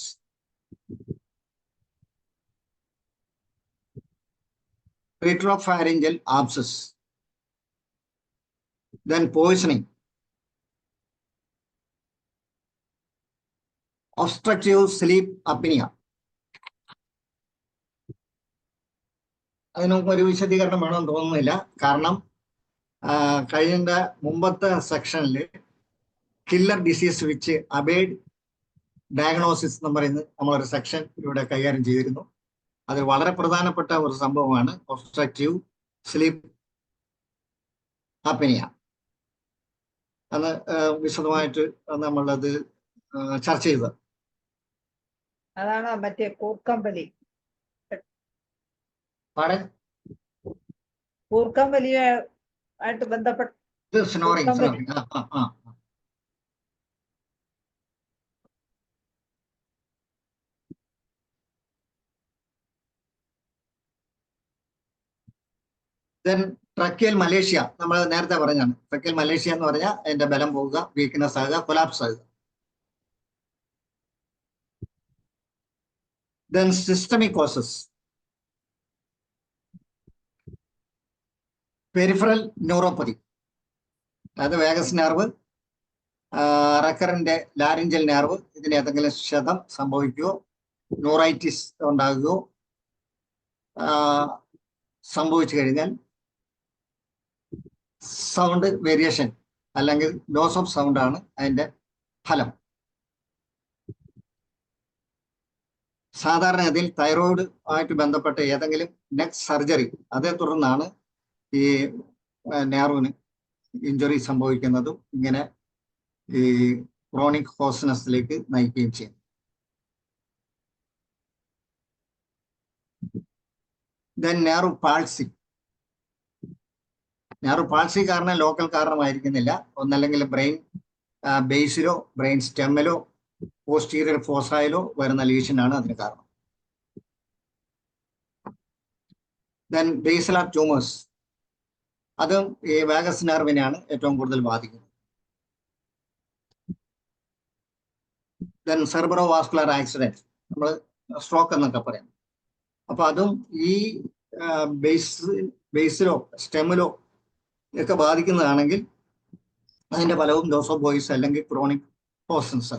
Retropharyngeal abscess. Then poisoning. Obstructive sleep apnea. അതിനൊക്കെ ഒരു വിശദീകരണം വേണമെന്ന് തോന്നുന്നില്ല. കാരണം കഴിഞ്ഞ മുമ്പത്തെ സെക്ഷനിൽ killer disease which abide diagnosis എന്ന് പറയുന്നത് നമ്മളൊരു സെക്ഷൻ ഇവിടെ കൈകാര്യം ചെയ്തിരുന്നു. അത് വളരെ പ്രധാനപ്പെട്ട ഒരു സംഭവമാണ് ഒബ്സ്ട്രക്റ്റീവ് സ്ലീപ്പ് അപ്നിയ. അന്ന് വിശദമായിട്ട് നമ്മളത് ചർച്ച ചെയ്തത്. അതാണ് മറ്റേ കൂർക്കമ്പലി. കൂർക്കമ്പലിയായിട്ട് ബന്ധപ്പെട്ട് ട്രക്കിയൽ മലേഷ്യ നമ്മൾ നേരത്തെ പറഞ്ഞാണ്. ട്രക്കിയൽ മലേഷ്യ എന്ന് പറഞ്ഞാൽ അതിന്റെ ബലം പോവുക, വീക്ക്നെസ് ആകുക, കൊലാപ്സ് ആകുക. Then systemic causes. Peripheral neuropathy, അതായത് വേഗസ് നെർവ്, റെക്കറിന്റെ ലാരിഞ്ചൽ നെർവ്, ഇതിന് ഏതെങ്കിലും ക്ഷതം സംഭവിക്കുകയോ ന്യൂറൈറ്റിസ് ഉണ്ടാകുകയോ സംഭവിച്ചു കഴിഞ്ഞാൽ സൗണ്ട് വേരിയേഷൻ അല്ലെങ്കിൽ ലോസ് ഓഫ് സൗണ്ട് ആണ് അതിന്റെ ഫലം. സാധാരണഗതിയിൽ തൈറോയിഡ് ആയിട്ട് ബന്ധപ്പെട്ട ഏതെങ്കിലും നെക്ക് സർജറി അതേ തുടർന്നാണ് ഈ നെർവിന് ഇഞ്ചുറി സംഭവിക്കുന്നതും ഇങ്ങനെ ഈ ക്രോണിക് ഹോസ്നെസ്സിലേക്ക് നയിക്കുകയും ചെയ്യും. Then nerve palsy. Nerve palsy കാരണം ലോക്കൽ കാരണമായിരിക്കുന്നില്ല. ഒന്നല്ലെങ്കിൽ ബ്രെയിൻ ബേസിലോ ബ്രെയിൻ സ്റ്റെമ്മിലോ പോസ്റ്റീരിയർ ഫോസയിലോ വരുന്ന ലീഷനാണ് അതിന് കാരണം. ദെൻ ബേസിലർ ട്യൂമേഴ്സ്, അതും ഈ വാഗസ് നെർവിനെയാണ് ഏറ്റവും കൂടുതൽ ബാധിക്കുന്നത്. ദെൻ സെർബ്രോ വാസ്കുലർ ആക്സിഡന്റ്, നമ്മൾ സ്ട്രോക്ക് എന്നൊക്കെ പറയാം. അപ്പൊ അതും ഈ ബേസിലോ സ്റ്റെമിലോ ഒക്കെ ബാധിക്കുന്നതാണെങ്കിൽ അതിന്റെ ഫലവും ലോസ് ഓഫ് വോയിസ് അല്ലെങ്കിൽ ക്രോണിക് ഹോസൻസ്.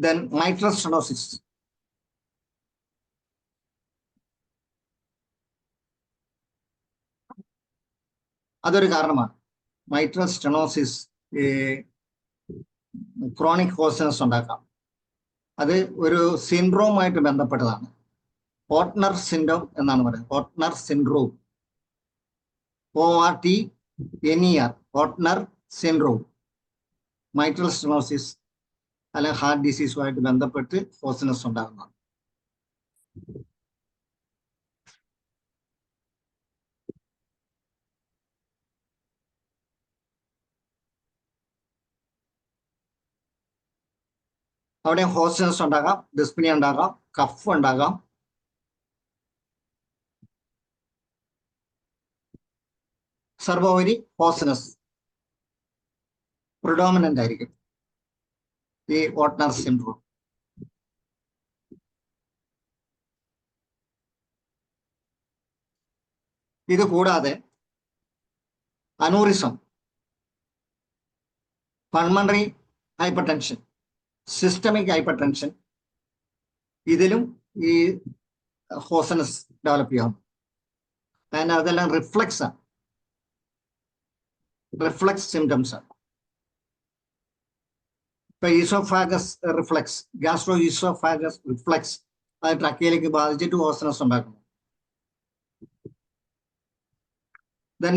Then mitral stenosis. അതൊരു കാരണമാണ്. മൈട്രൽ സ്റ്റെനോസിസ് ക്രോണിക് ഹോസ്നെസ് ഉണ്ടാക്കാം. അത് ഒരു സിൻഡ്രോമായിട്ട് ബന്ധപ്പെട്ടതാണ്. ഓട്ട്നർ സിൻഡ്രോം എന്നാണ് പറയുന്നത്. Ortner syndrome, ORTNER, Ortner syndrome. Mitral stenosis അല്ലെങ്കിൽ ഹാർട്ട് ഡിസീസുമായിട്ട് ബന്ധപ്പെട്ട് ഹോസ്നെസ് ഉണ്ടാകുന്നതാണ്. അവിടെ ഹോസ്നെസ് ഉണ്ടാകാം, ഡിസ്പ്നിയ ഉണ്ടാകാം, കഫ് ഉണ്ടാകാം. സർവോവരി ഹോസ്നെസ് പ്രിഡോമിനന്റ് ആയിരിക്കും ഈ ഓട്ട്നർ സിൻഡ്രോം. ഇത് കൂടാതെ aneurysm, pulmonary hypertension, systemic hypertension, ഇതിലും ഈ ഹോസനസ് ഡെവലപ്പ് ചെയ്യാം. അതിന് അതെല്ലാം റിഫ്ലക്സ് ആണ്, റിഫ്ലക്സ് സിംറ്റംസ് ആണ്. ഇപ്പൊ oesophagus reflux, gastro oesophagus reflux അത് ട്രക്കിയിലേക്ക് ബാധിച്ചിട്ട് ഹോസനസ് ഉണ്ടാക്കുന്നു. ദെൻ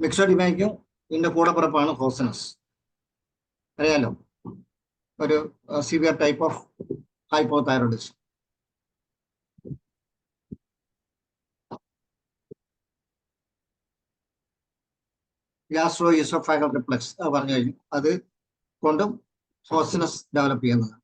മിക്സോഡിമയ്ക്കും ഇതിന്റെ കൂടപ്പിറപ്പാണ് ഹോസനസ്. അറിയാലോ, ഒരു severe type of hypothyroidism. Gastro oesophageal reflux പറഞ്ഞു കഴിഞ്ഞു, അത് കൊണ്ടും ഹോസനസ് ഡെവലപ്പ് ചെയ്യുന്നതാണ്.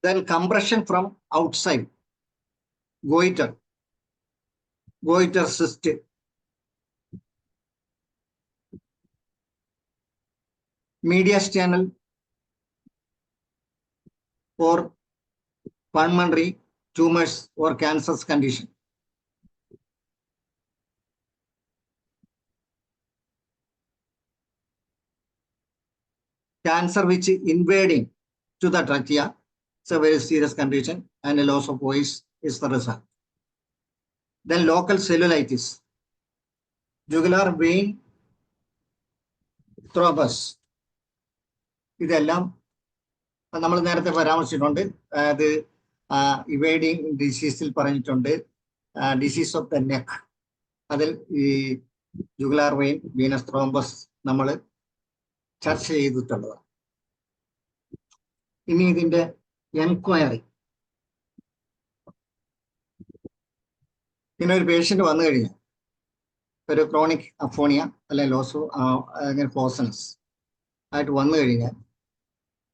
Then compression from outside, goiter cyst, mediastinal or pulmonary tumors or cancerous condition. Cancer which invading to the trachea, it's a very serious condition, and a loss of voice is the result. Then local cellulitis, jugular vein thrombus, ഇതെല്ലാം നമ്മൾ നേരത്തെ പരാമർശിച്ചിട്ടുണ്ട്. അത് ഇവേഡിങ് ഡിസീസിൽ പറഞ്ഞിട്ടുണ്ട്, disease of the neck, അതിൽ ഈ jugular vein Venus thrombus നമ്മൾ ചർച്ച ചെയ്തിട്ടുള്ളതാണ്. ഇനി ഇതിന്റെ എൻക്വയറി, പിന്നെ ഒരു പേഷ്യന്റ് വന്നു കഴിഞ്ഞാൽ ഒരു ക്രോണിക് അഫോണിയ അല്ലെ ലോസോ അങ്ങനെ ഹോസനസ് ആയിട്ട് വന്നു കഴിഞ്ഞാൽ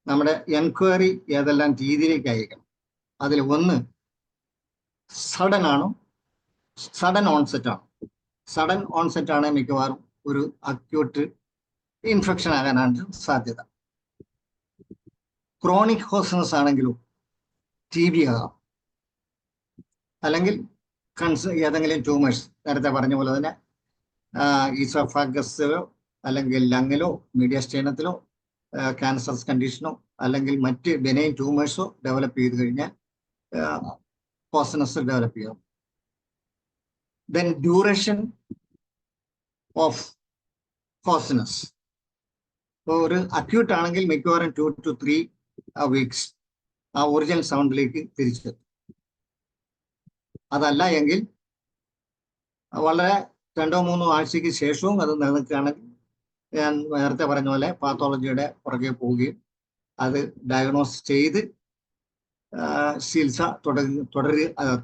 നമ്മുടെ എൻക്വയറി ഏതെല്ലാം രീതിയിലേക്ക് അയക്കണം. അതിൽ ഒന്ന് സഡൻ ആണോ, സഡൻ ഓൺസെറ്റ് ആണോ. സഡൻ ഓൺസെറ്റ് ആണ് മിക്കവാറും ഒരു അക്യൂട്ട് ഇൻഫെക്ഷൻ ആകാനാണ് സാധ്യത. ക്രോണിക് ഹോസനസ് ആണെങ്കിലും TB ആകാം, അല്ലെങ്കിൽ ഏതെങ്കിലും ട്യൂമേഴ്സ് നേരത്തെ പറഞ്ഞ പോലെ തന്നെ ഈസോഫാഗസിലോ അല്ലെങ്കിൽ ലങ്ങിലോ മീഡിയസ്റ്റൈനത്തിലോ ക്യാൻസർസ് കണ്ടീഷനോ അല്ലെങ്കിൽ മറ്റ് ബെനൈൻ ട്യൂമേഴ്സോ ഡെവലപ്പ് ചെയ്ത് കഴിഞ്ഞാൽ ഹോസനസ് ഡെവലപ്പ് ചെയ്യാം. ദെൻ ഡ്യൂറേഷൻ ഓഫ് ഹോസനസ്, ഇപ്പോൾ ഒരു അക്യൂട്ട് ആണെങ്കിൽ മിക്കവാറും 2 to 3 വീക്സ് ആ ഒറിജിനൽ സൗണ്ടിലേക്ക് തിരിച്ചെത്തും. അതല്ല എങ്കിൽ വളരെ 2-3 ആഴ്ചയ്ക്ക് ശേഷവും അത് നിലനിൽക്കുകയാണെങ്കിൽ ഞാൻ നേരത്തെ പറഞ്ഞ പോലെ പാത്തോളജിയുടെ പുറകെ പോവുകയും അത് ഡയഗ്നോസ് ചെയ്ത് ചികിത്സ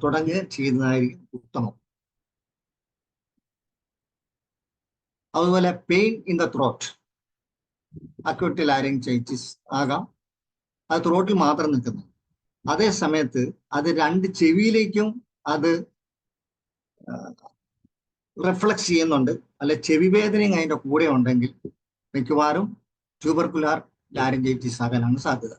തുടങ്ങുകയും ചെയ്യുന്നതായിരിക്കും ഉത്തമം. അതുപോലെ pain in the throat, acute laryngitis ആകാം, അത് ത്രോട്ടിൽ മാത്രം നിൽക്കുന്നു. അതേ സമയത്ത് അത് 2 ചെവിയിലേക്കും അത് റിഫ്ലക്സ് ചെയ്യുന്നുണ്ട്, അല്ലെ ചെവി വേദനയും അതിൻ്റെ കൂടെ ഉണ്ടെങ്കിൽ മിക്കവാറും ട്യൂബർക്കുലാർ ലാരിഞ്ചൈറ്റിസ് ആകാനാണ് സാധ്യത.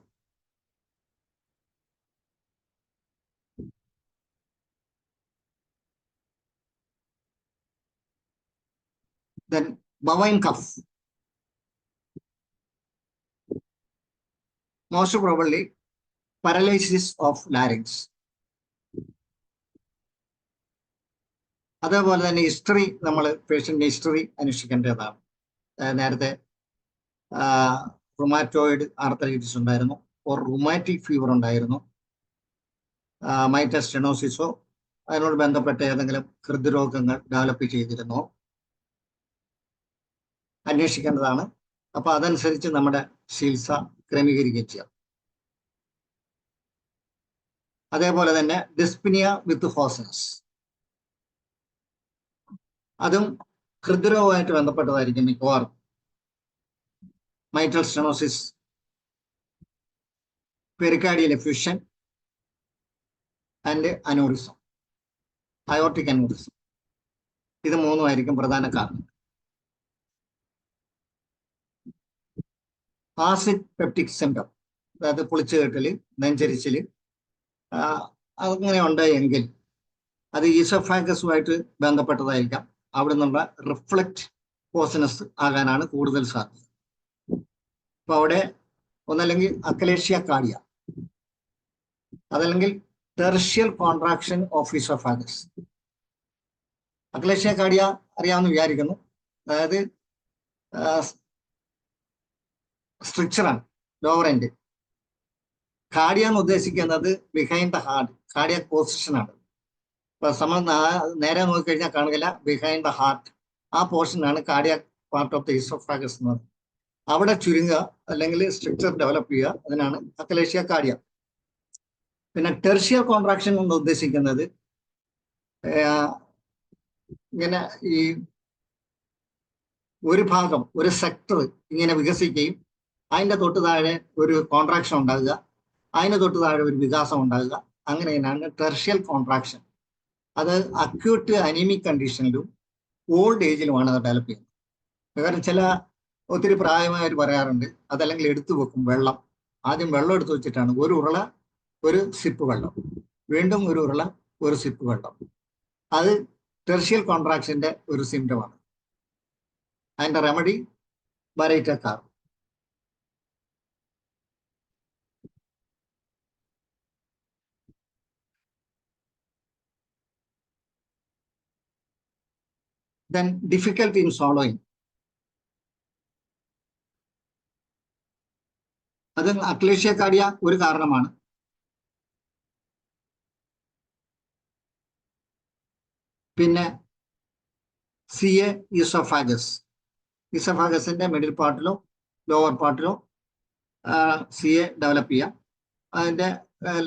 Then bovine cough, most probably paralysis of larynx. അതേപോലെ തന്നെ ഹിസ്റ്ററി, നമ്മൾ പേഷ്യൻ്റ് ഹിസ്റ്ററി അന്വേഷിക്കേണ്ടതാണ്. നേരത്തെ റുമാറ്റോയിഡ് ആർത്രൈറ്റിസ് ഉണ്ടായിരുന്നു, ഓർ റുമാറ്റിക് ഫീവർ ഉണ്ടായിരുന്നു, മൈറ്റസ് സ്റ്റെനോസിസോ അതിനോട് ബന്ധപ്പെട്ട ഏതെങ്കിലും ഹൃദ്രോഗങ്ങൾ ഡെവലപ്പ് ചെയ്തിരുന്നോ അന്വേഷിക്കേണ്ടതാണ്. അപ്പൊ അതനുസരിച്ച് നമ്മുടെ ചികിത്സ ക്രമീകരിക്കുകയും ചെയ്യാം. അതേപോലെ തന്നെ ഡിസ്പിനിയ വിത്ത് ഹോസനസ്, അതും ഹൃദ്രോഗമായിട്ട് ബന്ധപ്പെട്ടതായിരിക്കും മിക്കവാറും. Mitral stenosis, pericardial effusion and aneurysm, aortic aneurysm, ഇത് 3 പ്രധാന കാരണം. ആസിഡ് പെപ്റ്റിക് സിംറ്റം, അതായത് പുളിച്ചുകെട്ടല്, നെഞ്ചരിച്ചില് അങ്ങനെ ഉണ്ട് എങ്കിൽ അത് ഈസോഫാഗസുമായിട്ട് ബന്ധപ്പെട്ടതായിരിക്കാം. അവിടെ നിന്നുള്ള റിഫ്ലക്റ്റ് പോസനസ് ആകാനാണ് കൂടുതൽ സാധ്യത. അപ്പൊ അവിടെ ഒന്നല്ലെങ്കിൽ അക്കലേഷ്യ കാർഡിയ, അതല്ലെങ്കിൽ ടെർഷ്യൽ കോൺട്രാക്ഷൻ ഓഫ് ഈസോഫാഗസ്. അക്കലേഷ്യ കാർഡിയ അറിയാമെന്ന് വിചാരിക്കുന്നു. അതായത് സ്ട്രക്ചറാണ് ലോവർ എൻഡ്. കാർഡിയ എന്ന് ഉദ്ദേശിക്കുന്നത് behind the heart, cardiac position ആണ്. ഇപ്പൊ നേരെ നോക്കിക്കഴിഞ്ഞാൽ കാണുകയില്ല, ബിഹൈൻഡ് ദ ഹാർട്ട് ആ പോർഷനാണ് cardiac part of the oesophagus എന്ന് പറയുന്നത്. അവിടെ ചുരുങ്ങുക അല്ലെങ്കിൽ സ്ട്രക്ചർ ഡെവലപ്പ് ചെയ്യുക, അതിനാണ് അക്കലേഷ്യ കാർഡിയ. പിന്നെ ടെർഷ്യൽ കോൺട്രാക്ഷൻ എന്ന് ഉദ്ദേശിക്കുന്നത് ഇങ്ങനെ ഈ ഒരു ഭാഗം, ഒരു സെക്ടർ ഇങ്ങനെ വികസിക്കുകയും അതിൻ്റെ തൊട്ട് താഴെ ഒരു കോൺട്രാക്ഷൻ ഉണ്ടാകുക, അതിന് തൊട്ട് താഴെ ഒരു വികാസം ഉണ്ടാകുക, അങ്ങനെയാണ് ടെർഷ്യൽ കോൺട്രാക്ഷൻ. അത് അക്യൂട്ട് അനീമിക് കണ്ടീഷനിലും ഓൾഡ് ഏജിലുമാണ് അത് ഡെവലപ്പ് ചെയ്യുന്നത്. കാരണം ഒത്തിരി പ്രായമായവർ പറയാറുണ്ട്, അതല്ലെങ്കിൽ എടുത്തു വെക്കും വെള്ളം. ആദ്യം വെള്ളം എടുത്തു വെച്ചിട്ടാണ് ഒരു ഉരുള ഒരു സിപ്പ് വെള്ളം, വീണ്ടും ഒരു ഉരുള ഒരു സിപ്പ് വെള്ളം. അത് ടെർഷ്യൽ കോൺട്രാക്ഷന്റെ ഒരു സിംറ്റമാണ്. അതിന്റെ remedy baryta carb. Then difficulty in swallowing. അത് അക്ലേഷ്യ കാർഡിയ ഒരു കാരണമാണ്. പിന്നെ CA ഈസോഫാഗസിന്റെ മിഡിൽ പാർട്ടിലോ ലോവർ പാർട്ടിലോ CA ഡെവലപ്പ് ചെയ്യാം. അതിന്റെ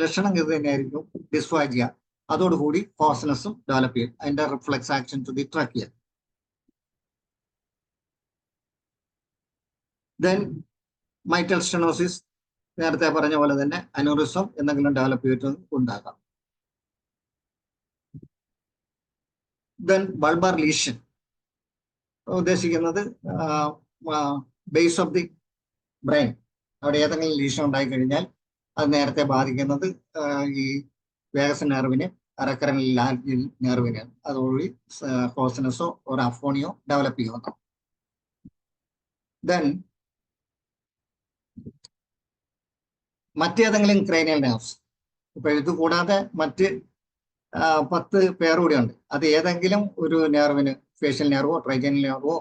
ലക്ഷണം ഇത് തന്നെയായിരിക്കും, ഡിസ്ഫാജിയ. അതോടുകൂടി ഹോസ്നെസ്സും ഡെവലപ്പ് ചെയ്യും, അതിന്റെ reflex action to the trachea. Then mitral stenosis, നേരത്തെ പറഞ്ഞ പോലെ തന്നെ അനൂറിസം എന്തെങ്കിലും ഡെവലപ്പ് ചെയ്തിട്ട് ഉണ്ടാകാം. ദെൻ ബൾബാർ ലീഷൻ ഉദ്ദേശിക്കുന്നത് ബേസ് ഓഫ് ദി ബ്രെയിൻ, അവിടെ ഏതെങ്കിലും ലീഷൻ ഉണ്ടായി കഴിഞ്ഞാൽ അത് നേരത്തെ ബാധിക്കുന്നത് ഈ വേഗസ് നെർവിനെ, റെക്കറന്റ് ലാർജ് നെർവിനെ. അതോടുകൂടി ഹോസ്നെസ്സോ ഒരു അഫോണിയോ ഡെവലപ്പ് ചെയ്യുന്നു. ദെൻ മറ്റേതെങ്കിലും ക്രേനിയൽ നെർവ്സ്, ഇപ്പൊ ഇത് കൂടാതെ മറ്റ് 10 പേർ കൂടി ഉണ്ട്. അത് ഏതെങ്കിലും ഒരു നെർവിന്, ഫേഷ്യൽ നെർവോ ട്രൈജനൽ നെർവോ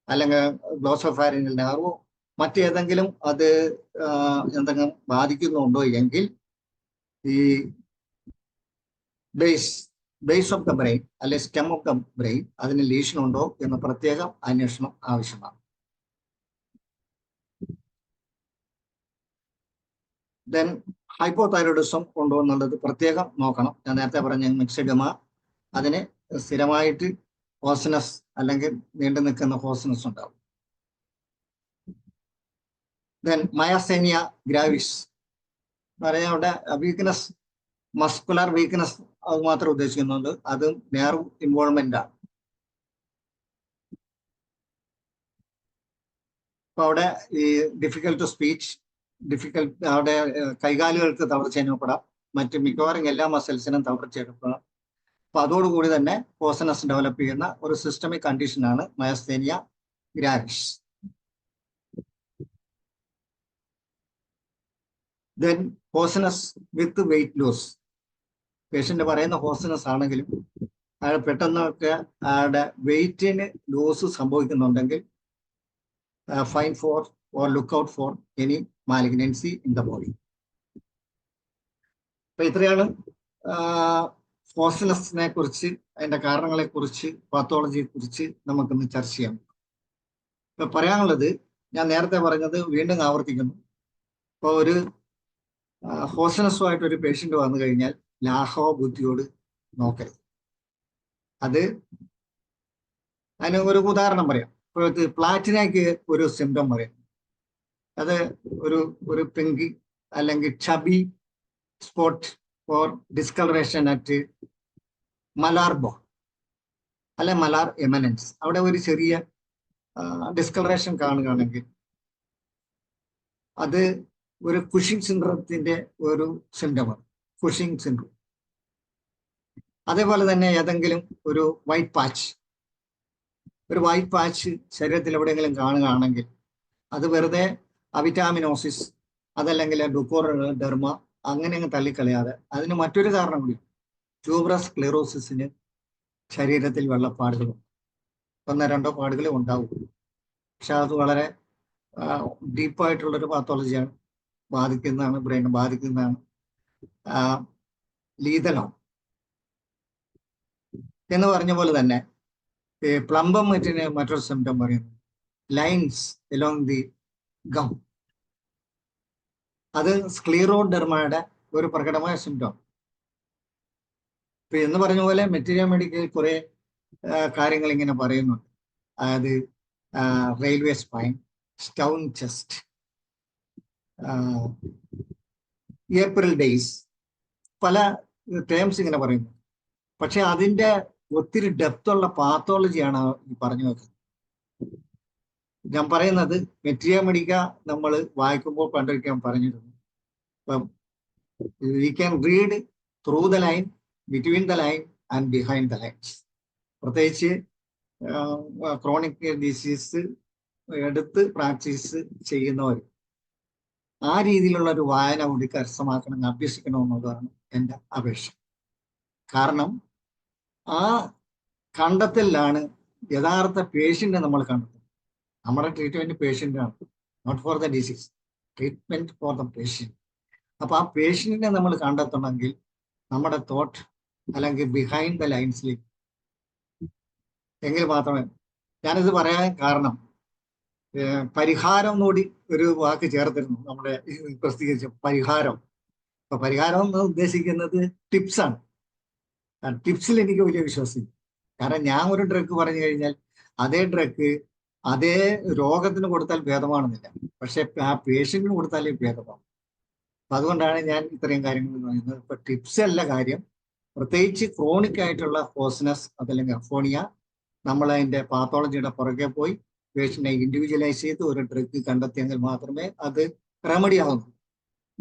അല്ലെങ്കിൽ ഗ്ലോസോഫാരിഞ്ചൽ നെർവോ മറ്റേതെങ്കിലും അത് എന്തെങ്കിലും ബാധിക്കുന്നുണ്ടോ എങ്കിൽ ഈ ബേസ് ഓഫ് ദ ബ്രെയിൻ അല്ലെ സ്റ്റെം ഓഫ് ദ ബ്രെയിൻ അതിന് ലീഷൻ ഉണ്ടോ എന്ന് പ്രത്യേകം അന്വേഷണം ആവശ്യമാണ്. ദെൻ ഹൈപ്പോതൈറോയിഡിസം ഉണ്ടോ എന്നുള്ളത് പ്രത്യേകം നോക്കണം. ഞാൻ നേരത്തെ പറഞ്ഞ മിക്സഡമ, അതിന് സ്ഥിരമായിട്ട് ഹോസ്നെസ് അല്ലെങ്കിൽ നീണ്ടു നിൽക്കുന്ന ഹോസ്നെസ് ഉണ്ടാവും. ദെൻ മയസേനിയ ഗ്രാവിസ് എന്ന് പറഞ്ഞാൽ അവിടെ വീക്ക്നെസ്, മസ്കുലർ വീക്ക്നെസ് അത് മാത്രം ഉദ്ദേശിക്കുന്നുണ്ട്, അത് നെർവ് ഇൻവോൾവ്മെന്റ് ആണ്. അപ്പൊ അവിടെ ഈ ഡിഫിക്കൽട്ട് ടു സ്പീച്ച്, അവിടെ കൈകാലുകൾക്ക് തളർച്ച അനുഭവപ്പെടാം, മറ്റ് മിക്കവാറും എല്ലാ മസിൽസിനും തളർച്ച അനുഭവപ്പെടാം. അപ്പൊ അതോടുകൂടി തന്നെ ഹോസ്നെസ് ഡെവലപ്പ് ചെയ്യുന്ന ഒരു സിസ്റ്റമിക് കണ്ടീഷനാണ് myasthenia gravis. Then hoarseness with weight loss, patient പറയുന്ന ഹോസ്നെസ് ആണെങ്കിലും അയാൾ പെട്ടെന്നൊക്കെ അയാളുടെ വെയിറ്റിന് ലോസ് സംഭവിക്കുന്നുണ്ടെങ്കിൽ fine for or look out for any malignancy in the body. അപ്പൊ ഇത്രയാണ് ഹോസ്നെസ്സിനെ കുറിച്ച്, അതിന്റെ കാരണങ്ങളെ കുറിച്ച്, പാത്തോളജിയെ കുറിച്ച് നമുക്കിന്ന് ചർച്ച ചെയ്യാം. ഇപ്പൊ പറയാനുള്ളത് ഞാൻ നേരത്തെ പറഞ്ഞത് വീണ്ടും ആവർത്തിക്കുന്നു. ഇപ്പൊ ഒരു ഹോസ്നെസ്സുമായിട്ട് ഒരു പേഷ്യന്റ് വന്നു കഴിഞ്ഞാൽ ലാഘവ ബുദ്ധിയോട് നോക്കരുത്. അതിന് ഒരു ഉദാഹരണം പറയാം. ഇപ്പോൾ പ്ലാറ്റിനയ്ക്ക് ഒരു സിംറ്റം പറയാം. അത് ഒരു പിങ്കി അല്ലെങ്കിൽ chubby spot for discolouration at malar bow അല്ലെ മലാർ എമനൻസ്, അവിടെ ഒരു ചെറിയ ഡിസ്കളറേഷൻ കാണുകയാണെങ്കിൽ അത് ഒരു കുഷിംഗ് സിൻഡ്രോത്തിന്റെ ഒരു സിംറ്റമാണ്. കുഷിംഗ് സിൻഡ്രോം അതേപോലെ തന്നെ ഏതെങ്കിലും ഒരു വൈറ്റ് പാച്ച് ശരീരത്തിൽ എവിടെയെങ്കിലും കാണുകയാണെങ്കിൽ അത് വെറുതെ അവിറ്റാമിനോസിസ് അതല്ലെങ്കിൽ ഡുക്കോഡെർമ അങ്ങനെ അങ്ങ് തള്ളിക്കളയാതെ അതിന് മറ്റൊരു കാരണം കൂടി, ട്യൂബറസ് സ്ക്ലെറോസിസിന് ശരീരത്തിൽ വെള്ളപ്പാടുകൾ 1-2 പാടുകളെ ഉണ്ടാവും. പക്ഷെ അത് വളരെ ഡീപ്പായിട്ടുള്ളൊരു പാത്തോളജിയാണ്, ബാധിക്കുന്നതാണ്, ബ്രെയിൻ ബാധിക്കുന്നതാണ്, ലീതലാണ്. എന്ന് പറഞ്ഞ പോലെ തന്നെ പ്ലംബം മറ്റൊരു സിംറ്റം പറയുന്നു, ലൈൻസ് എലോങ് ദി ഗം. അത് സ്ക്ലീറോഡെർമയുടെ ഒരു പ്രകടമായ സിംറ്റം. എന്ന് പറഞ്ഞ പോലെ മെറ്റീരിയൽ മെഡിക്കൽ കുറെ കാര്യങ്ങൾ ഇങ്ങനെ പറയുന്നുണ്ട്. അതായത് railway spine, stone chest, April days, പല ടേംസ് ഇങ്ങനെ പറയുന്നു. പക്ഷെ അതിന്റെ ഒത്തിരി ഡെപ്തുള്ള പാത്തോളജിയാണ് ഈ പറഞ്ഞു വെക്കുന്നത്. ഞാൻ പറയുന്നത് മെറ്റീരിയൽ മെഡിക്ക നമ്മൾ വായിക്കുമ്പോൾ പണ്ടൊരിക്കാൻ പറഞ്ഞിരുന്നു, ഇപ്പം we can read through the line, between the line and behind the lines. പ്രത്യേകിച്ച് ക്രോണിക് ഡിസീസ് എടുത്ത് പ്രാക്ടീസ് ചെയ്യുന്നവർ ആ രീതിയിലുള്ള ഒരു വായന കൂടി കരസ്ഥമാക്കണം, അഭ്യസിക്കണമെന്നുള്ളതാണ് എൻ്റെ അപേക്ഷ. കാരണം ആ കണ്ടെത്തലിലാണ് യഥാർത്ഥ പേഷ്യന്റ് നമ്മൾ കണ്ടെത്തുന്നത്. നമ്മുടെ ട്രീറ്റ്മെന്റ് പേഷ്യന്റാണ്, not for the disease, treatment for the patient. അപ്പൊ ആ പേഷ്യന്റിനെ നമ്മൾ കണ്ടെത്തണമെങ്കിൽ നമ്മുടെ തോട്ട് അല്ലെങ്കിൽ ബിഹൈൻഡ് ദ ലൈൻസിലേക്ക് എങ്കിൽ മാത്രമേ. ഞാനിത് പറയാൻ കാരണം പരിഹാരം എന്നൂടി ഒരു വാക്ക് ചേർത്തിരുന്നു നമ്മുടെ പ്രസിദ്ധീകരിച്ച പരിഹാരം. അപ്പൊ പരിഹാരം എന്ന് ഉദ്ദേശിക്കുന്നത് ടിപ്സാണ്. ടിപ്സിൽ എനിക്ക് വലിയ വിശ്വാസമില്ല. കാരണം ഞാൻ ഒരു ഡ്രഗ് പറഞ്ഞു കഴിഞ്ഞാൽ അതേ ഡ്രഗ് അതേ രോഗത്തിന് കൊടുത്താൽ ഭേദമാണെന്നില്ല, പക്ഷെ ആ പേഷ്യന്റിന് കൊടുത്താലേ ഭേദമാകും. അപ്പൊ അതുകൊണ്ടാണ് ഞാൻ ഇത്രയും കാര്യങ്ങൾ പറയുന്നത്. ഇപ്പൊ ടിപ്സ് അല്ല കാര്യം, പ്രത്യേകിച്ച് ക്രോണിക് ആയിട്ടുള്ള ഹോസ്നസ് അതല്ലെങ്കിൽ അഫോണിയ, നമ്മൾ അതിന്റെ പാത്തോളജിയുടെ പുറകെ പോയി പേഷ്യന്റിനെ ഇൻഡിവിജ്വലൈസ് ചെയ്ത് ഒരു ഡ്രഗ് കണ്ടെത്തിയെങ്കിൽ മാത്രമേ അത് റെമഡി ആകുന്നു.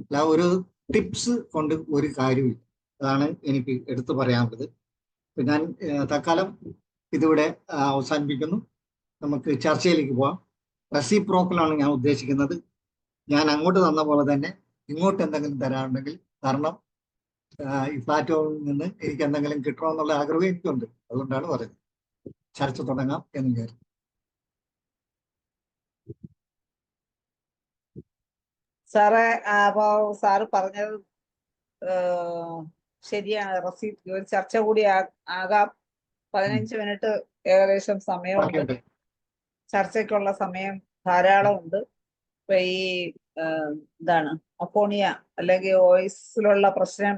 അല്ല ഒരു ടിപ്സ് കൊണ്ട് ഒരു കാര്യമില്ല. അതാണ് എനിക്ക് എടുത്തു പറയാനുള്ളത്. ഞാൻ തൽക്കാലം ഇതിവിടെ അവസാനിപ്പിക്കുന്നു. നമുക്ക് ചർച്ചയിലേക്ക് പോവാം. റെസിപ്രോക്കലാണ് ഞാൻ ഉദ്ദേശിക്കുന്നത്. ഞാൻ അങ്ങോട്ട് തന്ന പോലെ തന്നെ ഇങ്ങോട്ട് എന്തെങ്കിലും തരാനുണ്ടെങ്കിൽ തരണം. ഈ പ്ലാറ്റ്ഫോമിൽ നിന്ന് എനിക്ക് എന്തെങ്കിലും കിട്ടണമെന്നുള്ള ആഗ്രഹം എനിക്കുണ്ട്. അതുകൊണ്ടാണ് പറയുന്നത്. ചർച്ച തുടങ്ങാം എന്ന് വിചാരിച്ചു. സാറേ, അപ്പൊ സാറ് പറഞ്ഞത് ശരിയാണ്. റസീറ്റ് ഒരു ചർച്ച കൂടി ആകാം. 15 മിനിറ്റ് ഏകദേശം സമയമുണ്ട്. ചർച്ചയ്ക്കുള്ള സമയം ധാരാളം ഉണ്ട്. ഇപ്പൊ ഈ എന്താണ് അപ്പോണിയ അല്ലെങ്കിൽ വോയിസിലുള്ള പ്രശ്നം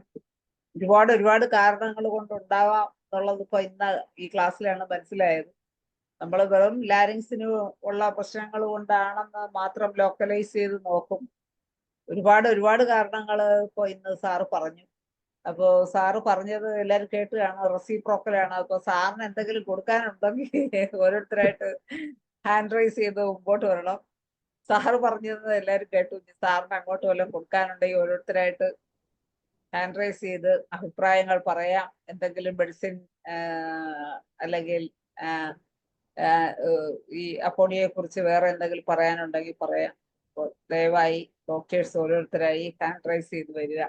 ഒരുപാട് കാരണങ്ങൾ കൊണ്ടുണ്ടാവാം എന്നുള്ളത് ഇപ്പൊ ഇന്ന് ഈ ക്ലാസ്സിലാണ് മനസ്സിലായത്. നമ്മൾ വെറും ലാരിങ്സിന് ഉള്ള പ്രശ്നങ്ങൾ കൊണ്ടാണെന്ന് മാത്രം ലോക്കലൈസ് ചെയ്ത് നോക്കും. ഒരുപാട് കാരണങ്ങൾ ഇപ്പൊ ഇന്ന് സാറ് പറഞ്ഞു. അപ്പോ സാറ് പറഞ്ഞത് എല്ലാവരും കേട്ട് കാണും, റെസിപ്രോക്കലാണ്. അപ്പൊ സാറിന് എന്തെങ്കിലും കൊടുക്കാനുണ്ടെങ്കിൽ ഓരോരുത്തരായിട്ട് ഹാൻഡ് റൈസ് ചെയ്ത് മുമ്പോട്ട് വരണം. സാറ് പറഞ്ഞത് എല്ലാവരും കേട്ടു. സാറിന് അങ്ങോട്ട് വല്ലതും കൊടുക്കാനുണ്ടെങ്കിൽ ഓരോരുത്തരായിട്ട് ഹാൻഡ് റൈസ് ചെയ്ത് അഭിപ്രായങ്ങൾ പറയാം. എന്തെങ്കിലും മെഡിസിൻ അല്ലെങ്കിൽ ഈ അപ്പോണിയെ കുറിച്ച് വേറെ എന്തെങ്കിലും പറയാനുണ്ടെങ്കിൽ പറയാം. അപ്പോൾ ദയവായി ഡോക്ടേഴ്സ് ഓരോരുത്തരായി ഹാൻഡ് റൈസ് ചെയ്ത് വരിക.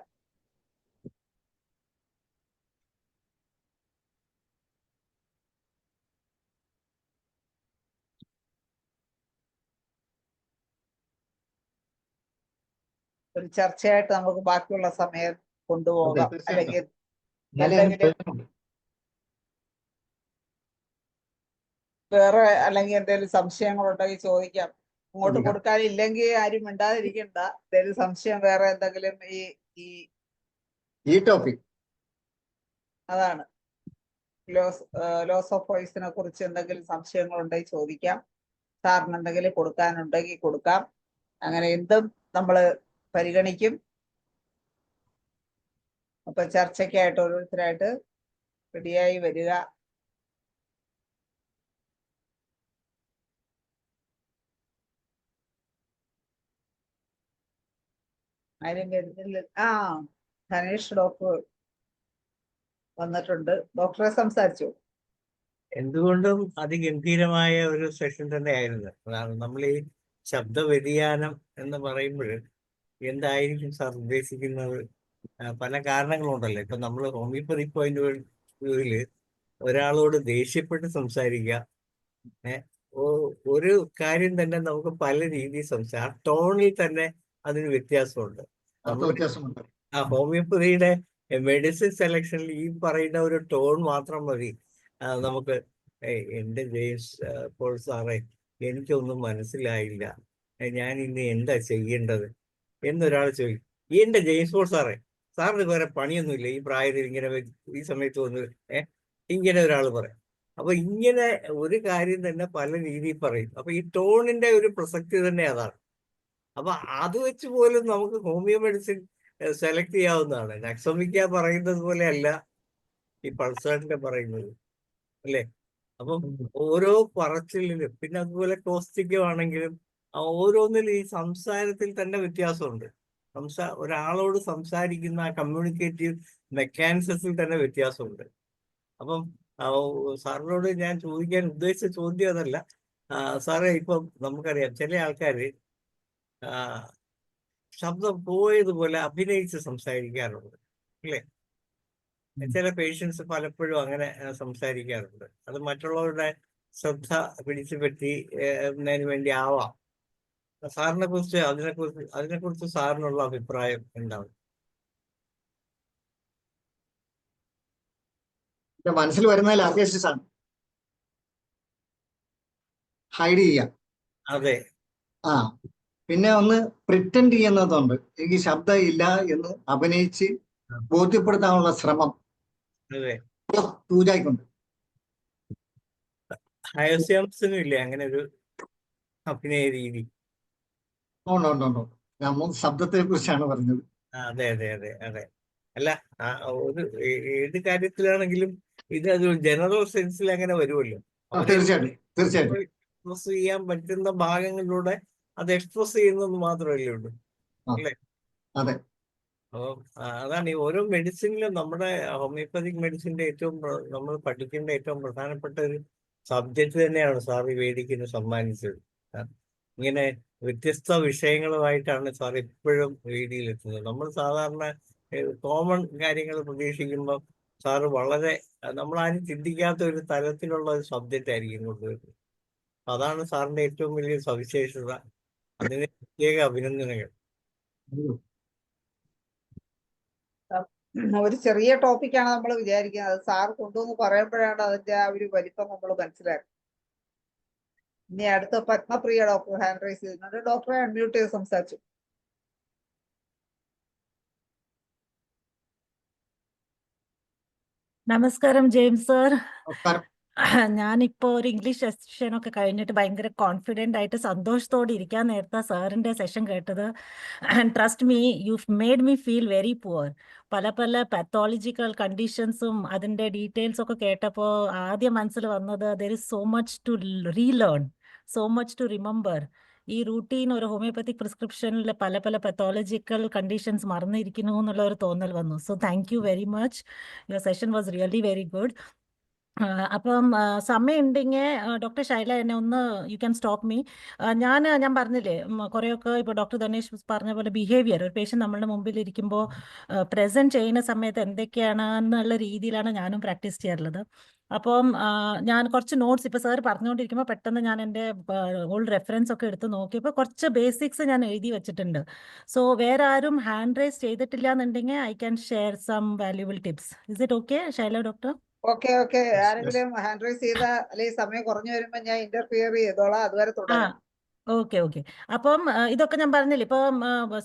ഒരു ചർച്ചയായിട്ട് നമുക്ക് ബാക്കിയുള്ള സമയം കൊണ്ടുപോകാം. അല്ലെങ്കിൽ വേറെ അല്ലെങ്കിൽ എന്തെങ്കിലും സംശയങ്ങളുണ്ടെങ്കിൽ ചോദിക്കാം. അങ്ങോട്ട് കൊടുക്കാനില്ലെങ്കിൽ ആരും മിണ്ടാതിരിക്കണ്ട. എന്തെങ്കിലും സംശയം വേറെ എന്തെങ്കിലും ഈ ടോപ്പിക് അതാണ് ലോസ് ഓഫ് വോയിസിനെ കുറിച്ച് എന്തെങ്കിലും സംശയങ്ങളുണ്ടെങ്കിൽ ചോദിക്കാം. സാറിന് എന്തെങ്കിലും കൊടുക്കാനുണ്ടെങ്കിൽ കൊടുക്കാം. അങ്ങനെ എന്തും നമ്മൾ പരിഗണിക്കും. അപ്പൊ ചർച്ചയ്ക്കായിട്ട് ഓരോരുത്തരായിട്ട് റെഡിയായി വരിക. ആരും വരുന്നില്ല. ധനേഷ് ഡോക്ടർ വന്നിട്ടുണ്ട്. ഡോക്ടറെ സംസാരിച്ചു. എന്തുകൊണ്ടും അതിഗംഭീരമായ ഒരു സെഷൻ തന്നെയായിരുന്നു. നമ്മൾ ഈ ശബ്ദ വ്യതിയാനം എന്ന് പറയുമ്പോൾ എന്തായിരിക്കും സാർ ഉദ്ദേശിക്കുന്നത്? പല കാരണങ്ങളുണ്ടല്ലോ. ഇപ്പൊ നമ്മൾ ഹോമിയോപ്പതി പോയിന്റ് വ്യൂവില് ഒരാളോട് ദേഷ്യപ്പെട്ട് സംസാരിക്കുക, ഒരു കാര്യം തന്നെ നമുക്ക് പല രീതിയിൽ സംസാരിക്കാം. ആ ടോണിൽ തന്നെ അതിന് വ്യത്യാസമുണ്ട്. ആ ഹോമിയോപ്പതിയുടെ മെഡിസിൻ സെലക്ഷനിൽ ഈ പറയുന്ന ഒരു ടോൺ മാത്രം മതി നമുക്ക്. എന്റെ ജെയിംസ് പോൾ സാറേ, എനിക്കൊന്നും മനസ്സിലായില്ല, ഞാൻ ഇന്ന് എന്താ ചെയ്യേണ്ടത് എന്നൊരാൾ ചോദിക്കും. എന്റെ ജെയിംസ് പോൾ സാറേ, സാറിന് വേറെ പണിയൊന്നുമില്ല ഈ പ്രായത്തിൽ ഇങ്ങനെ ഈ സമയത്ത് വന്ന് ഇങ്ങനെ ഒരാൾ പറയും. അപ്പൊ ഇങ്ങനെ ഒരു കാര്യം തന്നെ പല രീതിയിൽ പറയും. അപ്പൊ ഈ ടോണിന്റെ ഒരു പ്രസക്തി തന്നെ അതാണ്. അപ്പൊ അത് വെച്ച് പോലും നമുക്ക് ഹോമിയോ മെഡിസിൻ സെലക്ട് ചെയ്യാവുന്നതാണ്. നക്സോമിക്ക പറയുന്നത് പോലെ അല്ല ഈ പൾസാറിന്റെ പറയുന്നത്, അല്ലേ? അപ്പം ഓരോ പറച്ചിലിലും, പിന്നെ അതുപോലെ കോസ്റ്റിക്കുവാണെങ്കിലും ഓരോന്നിലും ഈ സംസാരത്തിൽ തന്നെ വ്യത്യാസമുണ്ട്. ഒരാളോട് സംസാരിക്കുന്ന കമ്മ്യൂണിക്കേറ്റീവ് മെക്കാനിസത്തിൽ തന്നെ വ്യത്യാസമുണ്ട്. അപ്പം സാറിനോട് ഞാൻ ചോദിക്കാൻ ഉദ്ദേശിച്ച ചോദ്യം അതല്ല. സാറേ, ഇപ്പം നമുക്കറിയാം ചില ആൾക്കാര് ശബ്ദം പോയതുപോലെ അഭിനയിച്ച് സംസാരിക്കാറുണ്ട്, അല്ലേ? ചില പേഷ്യൻസ് പലപ്പോഴും അങ്ങനെ സംസാരിക്കാറുണ്ട്. അത് മറ്റുള്ളവരുടെ ശ്രദ്ധ പിടിച്ചു പറ്റുന്നതിന് വേണ്ടി ആവാം. അതിനെക്കുറിച്ച് സാറിനുള്ള അഭിപ്രായം എന്താണ്? മനസ്സിൽ വരുന്ന ലാർജസ്റ്റ് ആണ് ഹൈഡ് ചെയ്യാം. അതെ. പിന്നെ ഒന്ന് പ്രിറ്റൻഡ് ചെയ്യുന്നതുണ്ട്. എനിക്ക് ശബ്ദം ഇല്ല എന്ന് അഭിനയിച്ച് ബോധ്യപ്പെടുത്താനുള്ള ശ്രമം തൂജായിക്കൊണ്ട്. ഹയോസ്യാംസിനും ഇല്ലേ അങ്ങനെ ഒരു അഭിനയ രീതി? ഉണ്ടോ. ഞാൻ ശബ്ദത്തെ കുറിച്ചാണ് പറഞ്ഞത്. അതെ. അല്ല, ഒരു ഏത് കാര്യത്തിലാണെങ്കിലും ഇത് അതൊരു ജനറൽ സെൻസിൽ അങ്ങനെ വരുമല്ലോ. തീർച്ചയായിട്ടും എക്സ്പ്രസ് ചെയ്യാൻ പറ്റുന്ന ഭാഗങ്ങളിലൂടെ അത് എക്സ്പ്രസ് ചെയ്യുന്നത് മാത്രമല്ലേ ഉള്ളൂ, അല്ലേ? അതെ. അപ്പം അതാണ് ഈ ഓരോ മെഡിസിനിലും, നമ്മുടെ ഹോമിയോപ്പതിക് മെഡിസിന്റെ നമ്മൾ പഠിക്കേണ്ട ഏറ്റവും പ്രധാനപ്പെട്ട ഒരു സബ്ജക്റ്റ് തന്നെയാണ് സാർ ഈ വേദിക്ക് സമ്മാനിച്ചത്. ഇങ്ങനെ വ്യത്യസ്ത വിഷയങ്ങളുമായിട്ടാണ് സാർ എപ്പോഴും വേദിയിലെത്തുന്നത്. നമ്മൾ സാധാരണ കോമൺ കാര്യങ്ങൾ പ്രതീക്ഷിക്കുമ്പോൾ സാറ് വളരെ നമ്മളാരും ചിന്തിക്കാത്ത ഒരു തലത്തിലുള്ള ഒരു സബ്ജക്റ്റ് ആയിരിക്കും കൊണ്ടുവരുന്നത്. അതാണ് സാറിന്റെ ഏറ്റവും വലിയ സവിശേഷത. അതിന് പ്രത്യേക അഭിനന്ദനങ്ങൾ. ഒരു ചെറിയ ടോപ്പിക്കാണ് നമ്മൾ വിചാരിക്കുന്നത്. സാർ കൊണ്ടുവന്ന് പറയുമ്പോഴാണ് അതിന്റെ ആ ഒരു വലിപ്പം നമ്മൾ മനസ്സിലാക്കുന്നത്. ഇനി അടുത്ത പത്മപ്രിയ ഡോക്ടർ ഹാൻഡ് റൈസ് ചെയ്യുന്നുണ്ട്. ഡോക്ടറെ അൺമ്യൂട്ട് ചെയ്ത് സംസാരിച്ചു. നമസ്കാരം ജെയിംസ് സർ. ഞാനിപ്പോ ഒരു ഇംഗ്ലീഷ് സെഷനൊക്കെ കഴിഞ്ഞിട്ട് ഭയങ്കര കോൺഫിഡൻ്റ് ആയിട്ട് സന്തോഷത്തോടെ ഇരിക്കാൻ നേരത്തെ സാറിൻ്റെ സെഷൻ കേട്ടത്. And trust me, you made me feel very poor. പല പാത്തോളജിക്കൽ കണ്ടീഷൻസും അതിൻ്റെ ഡീറ്റെയിൽസ് ഒക്കെ കേട്ടപ്പോൾ ആദ്യം മനസ്സിൽ വന്നത് there is so much to relearn, so much to remember. ഈ റൂട്ടീൻ ഒരു ഹോമിയോപ്പത്തിക് പ്രിസ്ക്രിപ്ഷനിൽ പല പാത്തോളജിക്കൽ കണ്ടീഷൻസ് മറന്നിരിക്കുന്നു എന്നുള്ള ഒരു തോന്നൽ വന്നു. So thank you very much. Your session was really very good. അപ്പം സമയം ഉണ്ടെങ്കിൽ ഡോക്ടർ ശൈല എന്നെ ഒന്ന് യു ക്യാൻ സ്റ്റോപ്പ് മീ. ഞാൻ പറഞ്ഞില്ലേ കുറേയൊക്കെ ഇപ്പോൾ ഡോക്ടർ ധനേഷ് പറഞ്ഞ പോലെ ബിഹേവിയർ, ഒരു പേഷ്യൻ്റ് നമ്മളുടെ മുമ്പിൽ ഇരിക്കുമ്പോൾ പ്രസൻറ്റ് ചെയ്യുന്ന സമയത്ത് എന്തൊക്കെയാണ് എന്നുള്ള രീതിയിലാണ് ഞാനും പ്രാക്ടീസ് ചെയ്യാറുള്ളത്. അപ്പം ഞാൻ കുറച്ച് നോട്ട്സ് ഇപ്പോൾ സാർ പറഞ്ഞുകൊണ്ടിരിക്കുമ്പോൾ പെട്ടെന്ന് ഞാൻ എൻ്റെ ഓൾഡ് റെഫറൻസ് ഒക്കെ എടുത്ത് നോക്കിയപ്പോൾ കുറച്ച് ബേസിക്സ് ഞാൻ എഴുതി വെച്ചിട്ടുണ്ട്. സോ വേറെ ആരും ഹാൻഡ് റൈസ് ചെയ്തിട്ടില്ല എന്നുണ്ടെങ്കിൽ I can share some valuable tips. Is it okay Shaila doctor? Okay. ആരെങ്കിലും ഹാൻഡ് റൈസ് ചെയ്ത അല്ലെങ്കിൽ സമയം കുറഞ്ഞു വരുമ്പോ ഞാൻ ഇന്റർഫിയർ ചെയ്തോളാം. അതുവരെ തുടരാം. ഓക്കെ. അപ്പം ഇതൊക്കെ ഞാൻ പറഞ്ഞില്ലേ, ഇപ്പം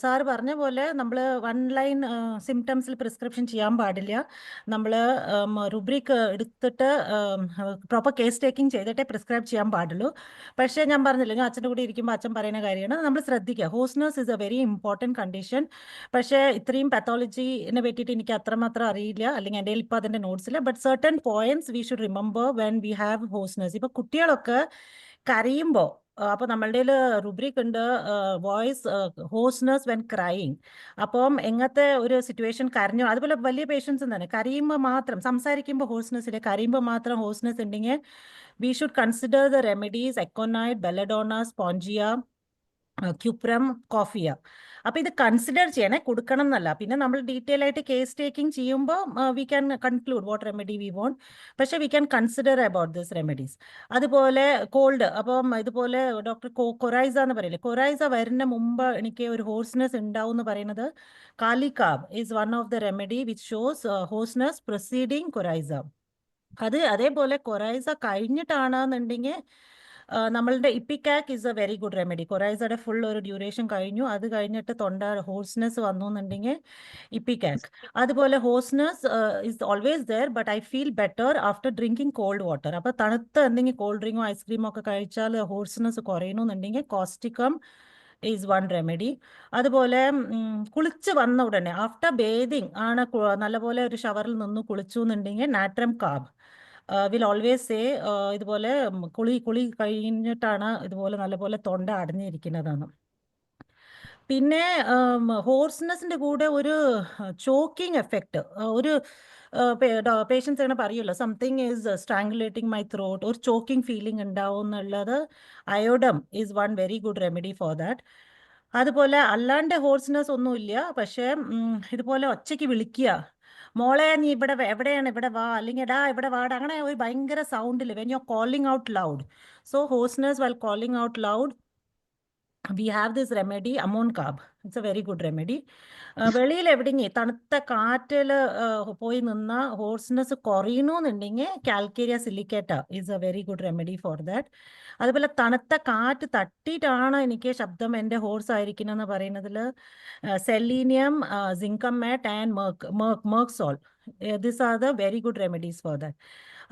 സാറ് പറഞ്ഞ പോലെ നമ്മൾ വൺ ലൈൻ സിംറ്റംസിൽ പ്രിസ്ക്രിപ്ഷൻ ചെയ്യാൻ പാടില്ല. നമ്മൾ റുബ്രിക് എടുത്തിട്ട് പ്രോപ്പർ കേസ് ടേക്കിംഗ് ചെയ്തിട്ടേ പ്രിസ്ക്രൈബ് ചെയ്യാൻ പാടുള്ളൂ. പക്ഷേ ഞാൻ പറഞ്ഞില്ല, ഞാൻ അച്ഛൻ്റെ കൂടെ ഇരിക്കുമ്പോൾ അച്ഛൻ പറയുന്ന കാര്യമാണ് നമ്മൾ ശ്രദ്ധിക്കുക. Hoarseness is a very important condition. പക്ഷേ ഇത്രയും പാത്തോളജിനെ പറ്റിയിട്ട് എനിക്ക് അത്രമാത്രം അറിയില്ല, അല്ലെങ്കിൽ എൻ്റെ ഇപ്പോൾ അതിൻ്റെ നോട്ട്സിൽ. But certain points we should remember when we have hoarseness. ഇപ്പോൾ കുട്ടികളൊക്കെ കരയുമ്പോൾ അപ്പോൾ നമ്മളുടെ റുബ്രിക് ഉണ്ട് വോയിസ് ഹോസ്നെസ് വെൻ ക്രൈയിങ്. അപ്പം എങ്ങനത്തെ ഒരു സിറ്റുവേഷൻ കരഞ്ഞു, അതുപോലെ വലിയ പേഷ്യൻസ് തന്നെ കരയുമ്പോൾ മാത്രം, സംസാരിക്കുമ്പോൾ ഹോസ്നെസ് ഇല്ല, കരയുമ്പോൾ മാത്രം ഹോസ്നെസ് ഉണ്ടെങ്കിൽ we should consider the remedies aconite, belladonna, spongia, cuprum, coffea. അപ്പോൾ ഇത് കൺസിഡർ ചെയ്യണേ, കൊടുക്കണം എന്നല്ല. പിന്നെ നമ്മൾ ഡീറ്റെയിൽ ആയിട്ട് കേസ് ടേക്കിംഗ് ചെയ്യുമ്പോൾ we can conclude what remedy we want, പക്ഷേ we can consider about this remedies. അതുപോലെ കോൾഡ്, അപ്പം ഇതുപോലെ ഡോക്ടർ കൊറൈസ എന്ന് പറയില്ലേ, കൊറൈസ വരുന്ന മുമ്പ് എനിക്ക് ഒരു ഹോഴ്സ്നെസ് ഉണ്ടാവും എന്ന് പറയുന്നത് kali carb is one of the remedy which shows hoarseness proceeding coryza. അതേപോലെ കൊറൈസ കഴിഞ്ഞിട്ടാണെന്നുണ്ടെങ്കിൽ നമ്മളുടെ ipecac is a very good remedy. കൊറൈസയുടെ ഫുൾ ഒരു ഡ്യൂറേഷൻ കഴിഞ്ഞു, അത് കഴിഞ്ഞിട്ട് തൊണ്ട ഹോഴ്സ്നെസ് വന്നു എന്നുണ്ടെങ്കിൽ ഇപ്പിക്കാക്ക്. അതുപോലെ hoarseness is always there, but I feel better after drinking cold water. അപ്പോൾ തണുത്ത എന്തെങ്കിലും കോൾഡ് ഡ്രിങ്കോ ഐസ്ക്രീമോ ഒക്കെ കഴിച്ചാൽ ഹോഴ്സ്നെസ് കുറയണമെന്നുണ്ടെങ്കിൽ കോസ്റ്റിക്കം ഈസ് വൺ റെമഡി. അതുപോലെ കുളിച്ച് വന്ന ഉടനെ ആഫ്റ്റർ ബേതിങ് ആണ് നല്ലപോലെ ഒരു ഷവറിൽ നിന്ന് കുളിച്ചു എന്നുണ്ടെങ്കിൽ നാട്രം കാബ് വിൽ ഓൾവേസ് സേ ഇതുപോലെ കുളി കഴിഞ്ഞിട്ടാണ് ഇതുപോലെ നല്ലപോലെ തൊണ്ട അടഞ്ഞിരിക്കുന്നതാണ്. പിന്നെ ഹോഴ്സ്നെസ്സിൻ്റെ കൂടെ ഒരു ചോക്കിംഗ് എഫക്റ്റ്, ഒരു പേഷ്യൻസ് അങ്ങനെ പറയുമല്ലോ, something is strangulating my throat, ഒരു ചോക്കിംഗ് ഫീലിംഗ് ഉണ്ടാവും എന്നുള്ളത് iodum is one very good remedy for that. അതുപോലെ അല്ലാണ്ട് ഹോഴ്സ്നെസ് ഒന്നുമില്ല, പക്ഷേ ഇതുപോലെ ഒച്ചയ്ക്ക് വിളിക്കുക, മോളെ നീ ഇവിടെ എവിടെയാണ്, ഇവിടെ വാ, അല്ലെങ്കിൽ എടാ ഇവിടെ വാട, അങ്ങനെ ഒരു ഭയങ്കര സൗണ്ടിൽ when you are calling out loud. So hoarseness while calling out loud we have this remedy amon carb. It's a very good remedy. വെളിയിൽ എവിടെയെങ്കിലും തണുത്ത കാറ്റിൽ പോയി നിന്ന ഹോഴ്സ്നെസ് കുറയണമെന്നുണ്ടെങ്കിൽ calcarea silicata is a very good remedy for that. അതുപോലെ തണുത്ത കാറ്റ് തട്ടിയിട്ടാണ് എനിക്ക് ശബ്ദം എൻ്റെ ഹോഴ്സ് ആയിരിക്കണമെന്ന് പറയുന്നതിൽ selenium, zincum met and merc sol, this are the very good remedies for that.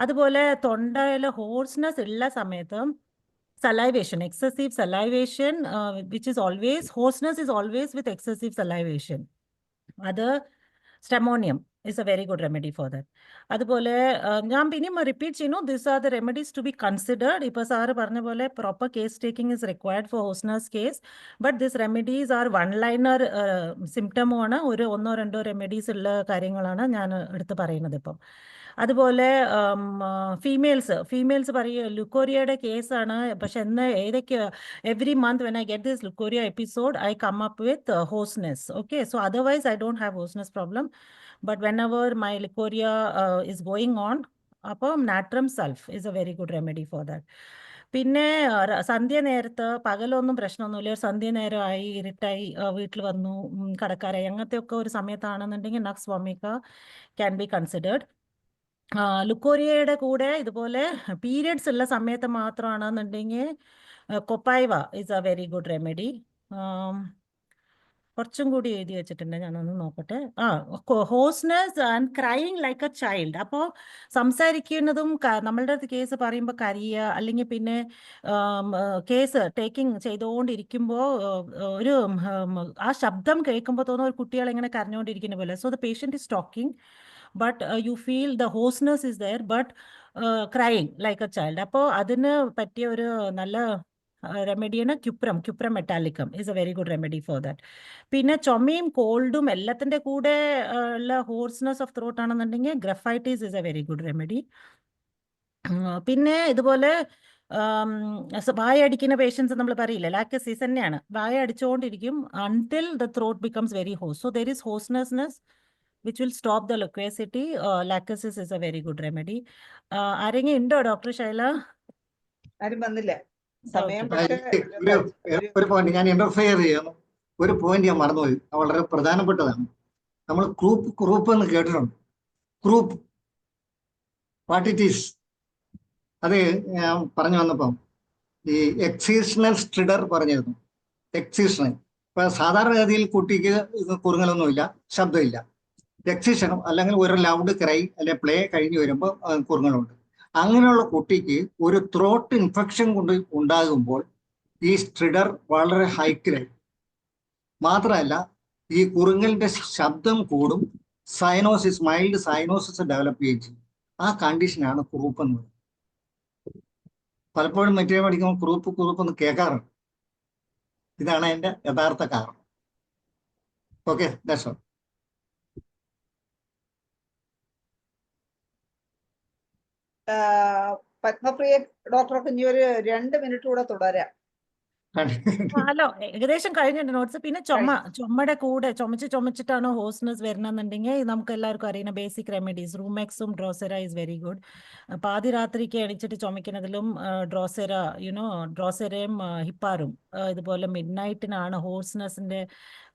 അതുപോലെ തൊണ്ടയിൽ ഹോഴ്സ്നെസ് ഉള്ള സമയത്ത് salivation, excessive salivation, which is always, hoarseness is always with excessive salivation. Other stramonium is a very good remedy for that. അതുപോലെ ഞാൻ പിന്നെയും repeat ചെയ്യുന്നു, these are the remedies to be considered. ഇപ്പോൾ sir പറഞ്ഞ പോലെ proper case taking is required for hoarseness case, but these remedies are one liner symptom-ആണ്, ഒരു 1-2 remedies ഉള്ള കാര്യങ്ങളാണ് ഞാൻ എടുത്ത് പറയുന്നത് ഇപ്പം. അതുപോലെ ഫീമെയിൽസ് പറയുക ലുക്കോറിയയുടെ കേസാണ്, പക്ഷെ ഏതൊക്കെ every month when I get this leucorrhoea episode I come up with hoarseness. Okay, so otherwise I don't have hoarseness problem, but when ever my leucorrhoea is going on, അപ്പം natrum sulph is a very good remedy for that. പിന്നെ സന്ധ്യ നേരത്ത്, പകലൊന്നും പ്രശ്നമൊന്നുമില്ല, സന്ധ്യ നേരമായി ഇരുട്ടായി വീട്ടിൽ വന്നു കടക്കാരായി, അങ്ങനത്തെ ഒക്കെ ഒരു സമയത്താണെന്നുണ്ടെങ്കിൽ nux vomica can be considered. ലുക്കോറിയയുടെ കൂടെ ഇതുപോലെ പീരിയഡ്സ് ഉള്ള സമയത്ത് മാത്രമാണെന്നുണ്ടെങ്കിൽ copaiva is a very good remedy. കുറച്ചും കൂടി എഴുതി വെച്ചിട്ടുണ്ട്, ഞാനൊന്ന് നോക്കട്ടെ. Hoarseness and crying like a child. അപ്പോൾ സംസാരിക്കുന്നതും നമ്മളുടെ കേസ് പറയുമ്പോൾ കരയുക, അല്ലെങ്കിൽ പിന്നെ കേസ് ടേക്കിംഗ് ചെയ്തുകൊണ്ടിരിക്കുമ്പോൾ ഒരു ആ ശബ്ദം കേൾക്കുമ്പോൾ തോന്നുന്ന ഒരു കുട്ടികൾ എങ്ങനെ കരഞ്ഞുകൊണ്ടിരിക്കുന്ന പോലെ. So the patient is talking, but you feel the hoarseness is there, but crying like a child. അപ്പോൾ അതിന് പറ്റിയ ഒരു നല്ല റെമഡിയാണ് cuprum metallicum is a very good remedy for that. പിന്നെ ചുമയും കോൾഡും എല്ലാത്തിൻ്റെ കൂടെ ഉള്ള ഹോർസ്നെസ് ഓഫ് ത്രോട്ട് ആണെന്നുണ്ടെങ്കിൽ graphites is a very good remedy. പിന്നെ ഇതുപോലെ വായ അടിക്കുന്ന പേഷ്യൻസ് നമ്മൾ പറയില്ല, ലാക്കസിസ് തന്നെയാണ്, വായ അടിച്ചുകൊണ്ടിരിക്കും until the throat becomes very hoarse. So there is hoarseness which will stop the loquacity. Lachesis is a very good remedy. ആരെങ്കിലും ഉണ്ടോ ഡോക്ടർ ശൈല? ആരും വന്നില്ല, സമയം. ഒരു പോയിന്റ് ഞാൻ ഇന്റർഫിയർ ചെയ്യുന്നു. ഒരു പോയിന്റ് ഞാൻ മറന്നുപോയി, വളരെ പ്രധാനപ്പെട്ടതാണ്. നമ്മൾ ക്രൂപ്പ് എന്ന് കേട്ടിട്ടുണ്ട്. ക്രൂപ്പ് വാട്ട് ഇറ്റ് ഈസ്, അത് ഞാൻ പറഞ്ഞു വന്നപ്പം ഈ എക്സീഷണൽ സ്ട്രിഡർ പറഞ്ഞിരുന്നു. എക്സീഷണൽ ഇപ്പൊ സാധാരണഗതിയിൽ കുട്ടിക്ക് കുറുങ്ങലൊന്നുമില്ല, ശബ്ദമില്ല. എക്സിഷനും അല്ലെങ്കിൽ ഒരു ലൗഡ് ക്രൈ അല്ലെങ്കിൽ പ്ലേ കഴിഞ്ഞ് വരുമ്പോൾ കുറുങ്ങളുണ്ട്. അങ്ങനെയുള്ള കുട്ടിക്ക് ഒരു ത്രോട്ട് ഇൻഫെക്ഷൻ കൊണ്ട് ഉണ്ടാകുമ്പോൾ ഈ സ്ട്രിഡർ വളരെ ഹൈക്കിലായി. മാത്രമല്ല ഈ കുറുങ്ങലിന്റെ ശബ്ദം കൂടും, സൈനോസിസ്, മൈൽഡ് സൈനോസിസ് ഡെവലപ്പ് ചെയ്യുകയും ചെയ്യും. ആ കണ്ടീഷനാണ് ക്രൂപ്പ് എന്ന് പറയുന്നത്. പലപ്പോഴും മെറ്റീരിയൽ പഠിക്കുമ്പോൾ കുറിപ്പ് ഒന്ന് കേൾക്കാറുണ്ട്. ഇതാണ് എൻ്റെ യഥാർത്ഥ കാരണം. Okay, that's all. പത്മപ്രിയ ഡോക്ടർക്ക് ഇനി ഒരു 2 മിനിറ്റ് കൂടെ തുടരാം. ഹലോ, ഏകദേശം കഴിഞ്ഞിട്ടുണ്ട് നോട്ട്സ്. പിന്നെ ചുമയുടെ കൂടെ ചുമച്ചിട്ടാണ് ഹോസ്നെസ് വരുന്നെന്നുണ്ടെങ്കിൽ നമുക്ക് എല്ലാവർക്കും അറിയുന്ന ബേസിക് റെമഡീസ് റൂമെക്സും ഡ്രോസെറ ഈസ് വെരി ഗുഡ്. പാതി രാത്രിക്ക് എണിച്ചിട്ട് ചുമക്കുന്നതിലും ഡ്രോസെറയും ഹിപ്പാറും ഇതുപോലെ മിഡ് നൈറ്റിനാണ് ഹോസ്നെസിന്റെ.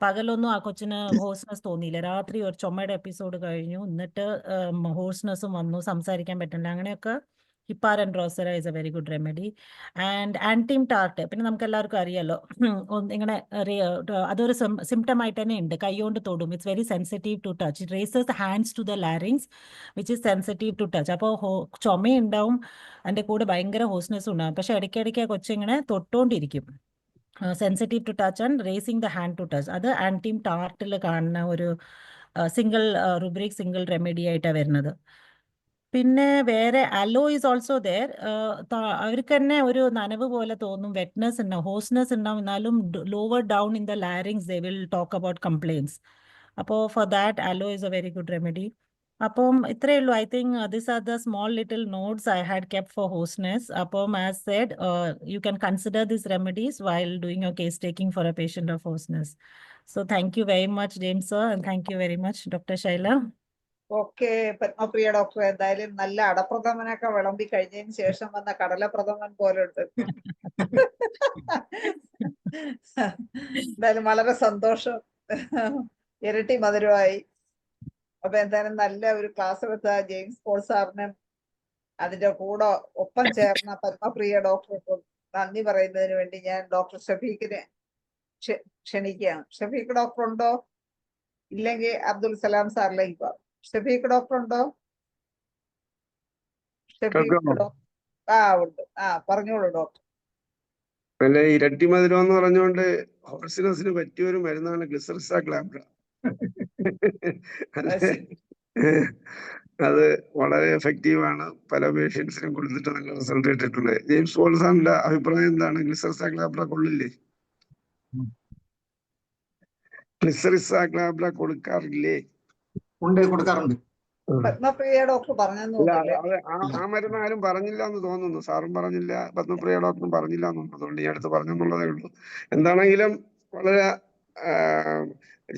പകലൊന്നും ആ കൊച്ചിന് ഹോസ്നെസ് തോന്നിയില്ല, രാത്രി ഒരു ചുമയുടെ എപ്പിസോഡ് കഴിഞ്ഞു, എന്നിട്ട് ഹോസ്നെസ്സും വന്നു, സംസാരിക്കാൻ പറ്റില്ല. അങ്ങനെയൊക്കെ hepar and drosera is a very good remedy. And antim tart പിന്നെ നമുക്ക് എല്ലാവർക്കും അറിയാലോ, ഇങ്ങനെ അതൊരു സിംറ്റം ആയിട്ട് തന്നെ ഉണ്ട്. കൈകൊണ്ട് തൊടും, it's very sensitive to touch. It raises the hands to the larynx which is sensitive to touch. അപ്പോൾ ചുമയുണ്ടാവും, അതിൻ്റെ കൂടെ ഭയങ്കര ഹോസ്നെസ്സും ഉണ്ടാവും. പക്ഷെ ഇടയ്ക്കിടയ്ക്ക് കൊച്ചിങ്ങനെ തൊട്ടുകൊണ്ടിരിക്കും. Sensitive to touch and raising the hand to touch. അത് ആൻറ്റീം ടാർട്ടിൽ കാണുന്ന ഒരു സിംഗിൾ റെമഡി ആയിട്ടാണ് വരുന്നത്. പിന്നെ വേറെ അലോ ഈസ് ഓൾസോ ദെയർ. അവർക്ക് തന്നെ ഒരു നനവ് പോലെ തോന്നും, വെറ്റ്നെസ് ഉണ്ടാവും, ഹോസ്നെസ് ഉണ്ടാവും, എന്നാലും lower down in the larynx they will talk about complaints. അപ്പോൾ for that aloe is a very good remedy. അപ്പം ഇത്രയേ ഉള്ളൂ. I think this are the small little notes I had kept for hoarseness. അപ്പം as said, you can consider this remedies while doing your case taking for a patient of hoarseness. So thank you very much, James sir, and thank you very much, Dr. Shaila. Okay Padmapriya doctor, എന്തായാലും നല്ല അടപ്രഥമനൊക്കെ വിളമ്പി കഴിഞ്ഞതിന് ശേഷം വന്ന കടലപ്രഥമൻ പോലുണ്ട്. എന്തായാലും വളരെ സന്തോഷം, ഇരട്ടി മധുരമായി. അപ്പൊ എന്തായാലും നല്ല ഒരു ക്ലാസ് എടുത്ത ജെയിംസ് പോൾ സാറിനും അതിന്റെ കൂടെ ഒപ്പം ചേർന്ന പത്മപ്രിയ ഡോക്ടർക്കും നന്ദി പറയുന്നതിന് വേണ്ടി ഞാൻ ഡോക്ടർ ഷഫീഖിനെ ക്ഷണിക്കുകയാണ്. ഷഫീഖ് ഡോക്ടർ ഉണ്ടോ? ഇല്ലെങ്കിൽ അബ്ദുൽ സലാം സാറിലേക്ക് പോവാം. ഷഫീഖ് ഡോക്ടർ ഉണ്ടോ? ഷഫീഖ് ഡോക്ടർ ഉണ്ട്. പറഞ്ഞോളൂ ഡോക്ടർ. അല്ല, ഇരട്ടി മധുരം എന്ന് പറഞ്ഞുകൊണ്ട് ഹോർസിനസിന് പറ്റിയ ഒരു മരുന്നാണ് ഗ്ലിസറിസാക്ലാബ്ര. അത് വളരെ എഫക്റ്റീവാണ്, പല പേഷ്യൻസിനും കൊടുത്തിട്ട് നല്ല റിസൾട്ട് കിട്ടിയിട്ടുണ്ട്. ജെയിംസ് പോൾ സാറിന്റെ അഭിപ്രായം എന്താണ്? ഗ്ലിസറിസാക്ലാബ്ര കൊള്ളില്ലേ? ഗ്ലിസറിസാക്ലാബ്ര കൊടുക്കാറില്ലേ? കൊടുക്കാറുണ്ട്. പത്മപ്രിയ ഡോക്ടർ പറഞ്ഞു. ആ മരുന്ന് ആരും പറഞ്ഞില്ല എന്ന് തോന്നുന്നു. സാറും പറഞ്ഞില്ല, പത്മപ്രിയ ഡോക്ടറും പറഞ്ഞില്ല എന്ന് തോന്നുന്നു. അതുകൊണ്ട് ഈ അടുത്ത് പറഞ്ഞെന്നുള്ളതേ ഉള്ളൂ. എന്താണെങ്കിലും വളരെ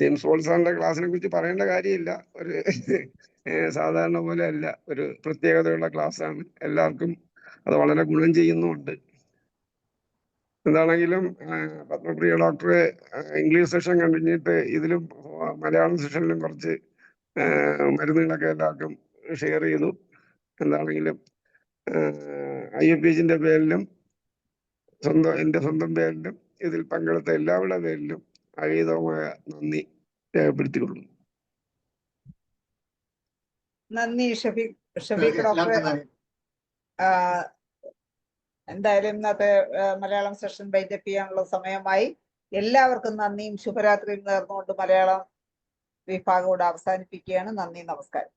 ജെയിംസ് പോൾ സാറിന്റെ ക്ലാസ്സിനെ കുറിച്ച് പറയേണ്ട കാര്യമില്ല. ഒരു സാധാരണ പോലെ അല്ല, ഒരു പ്രത്യേകതയുള്ള ക്ലാസ്സാണ്. എല്ലാവർക്കും അത് വളരെ ഗുണം ചെയ്യുന്നുമുണ്ട്. എന്താണെങ്കിലും പത്മപ്രിയ ഡോക്ടറെ ഇംഗ്ലീഷ് സെഷൻ കഴിഞ്ഞിട്ട് ഇതിലും മലയാളം സെഷനിലും കുറച്ച് മരുന്നുകളൊക്കെ എല്ലാവർക്കും ഷെയർ ചെയ്തു. എന്താണെങ്കിലും IFPHന്റെ പേരിലും എൻ്റെ സ്വന്തം പേരിലും ഇതിൽ പങ്കെടുത്ത എല്ലാവരുടെ പേരിലും അഗീതമായ നന്ദി രേഖപ്പെടുത്തിക്കൊള്ളുന്നു. നന്ദി ഷഫീഖ് ഡോക്ടറെ. എന്തായാലും ഇന്നത്തെ മലയാളം സെഷൻ വൈൻഡപ്പ് ചെയ്യാനുള്ള സമയമായി. എല്ലാവർക്കും നന്ദിയും ശുഭരാത്രിയും നേർന്നുകൊണ്ട് മലയാളം വിഭാഗം ഇവിടെ അവസാനിപ്പിക്കുകയാണ്. നന്ദി, നമസ്കാരം.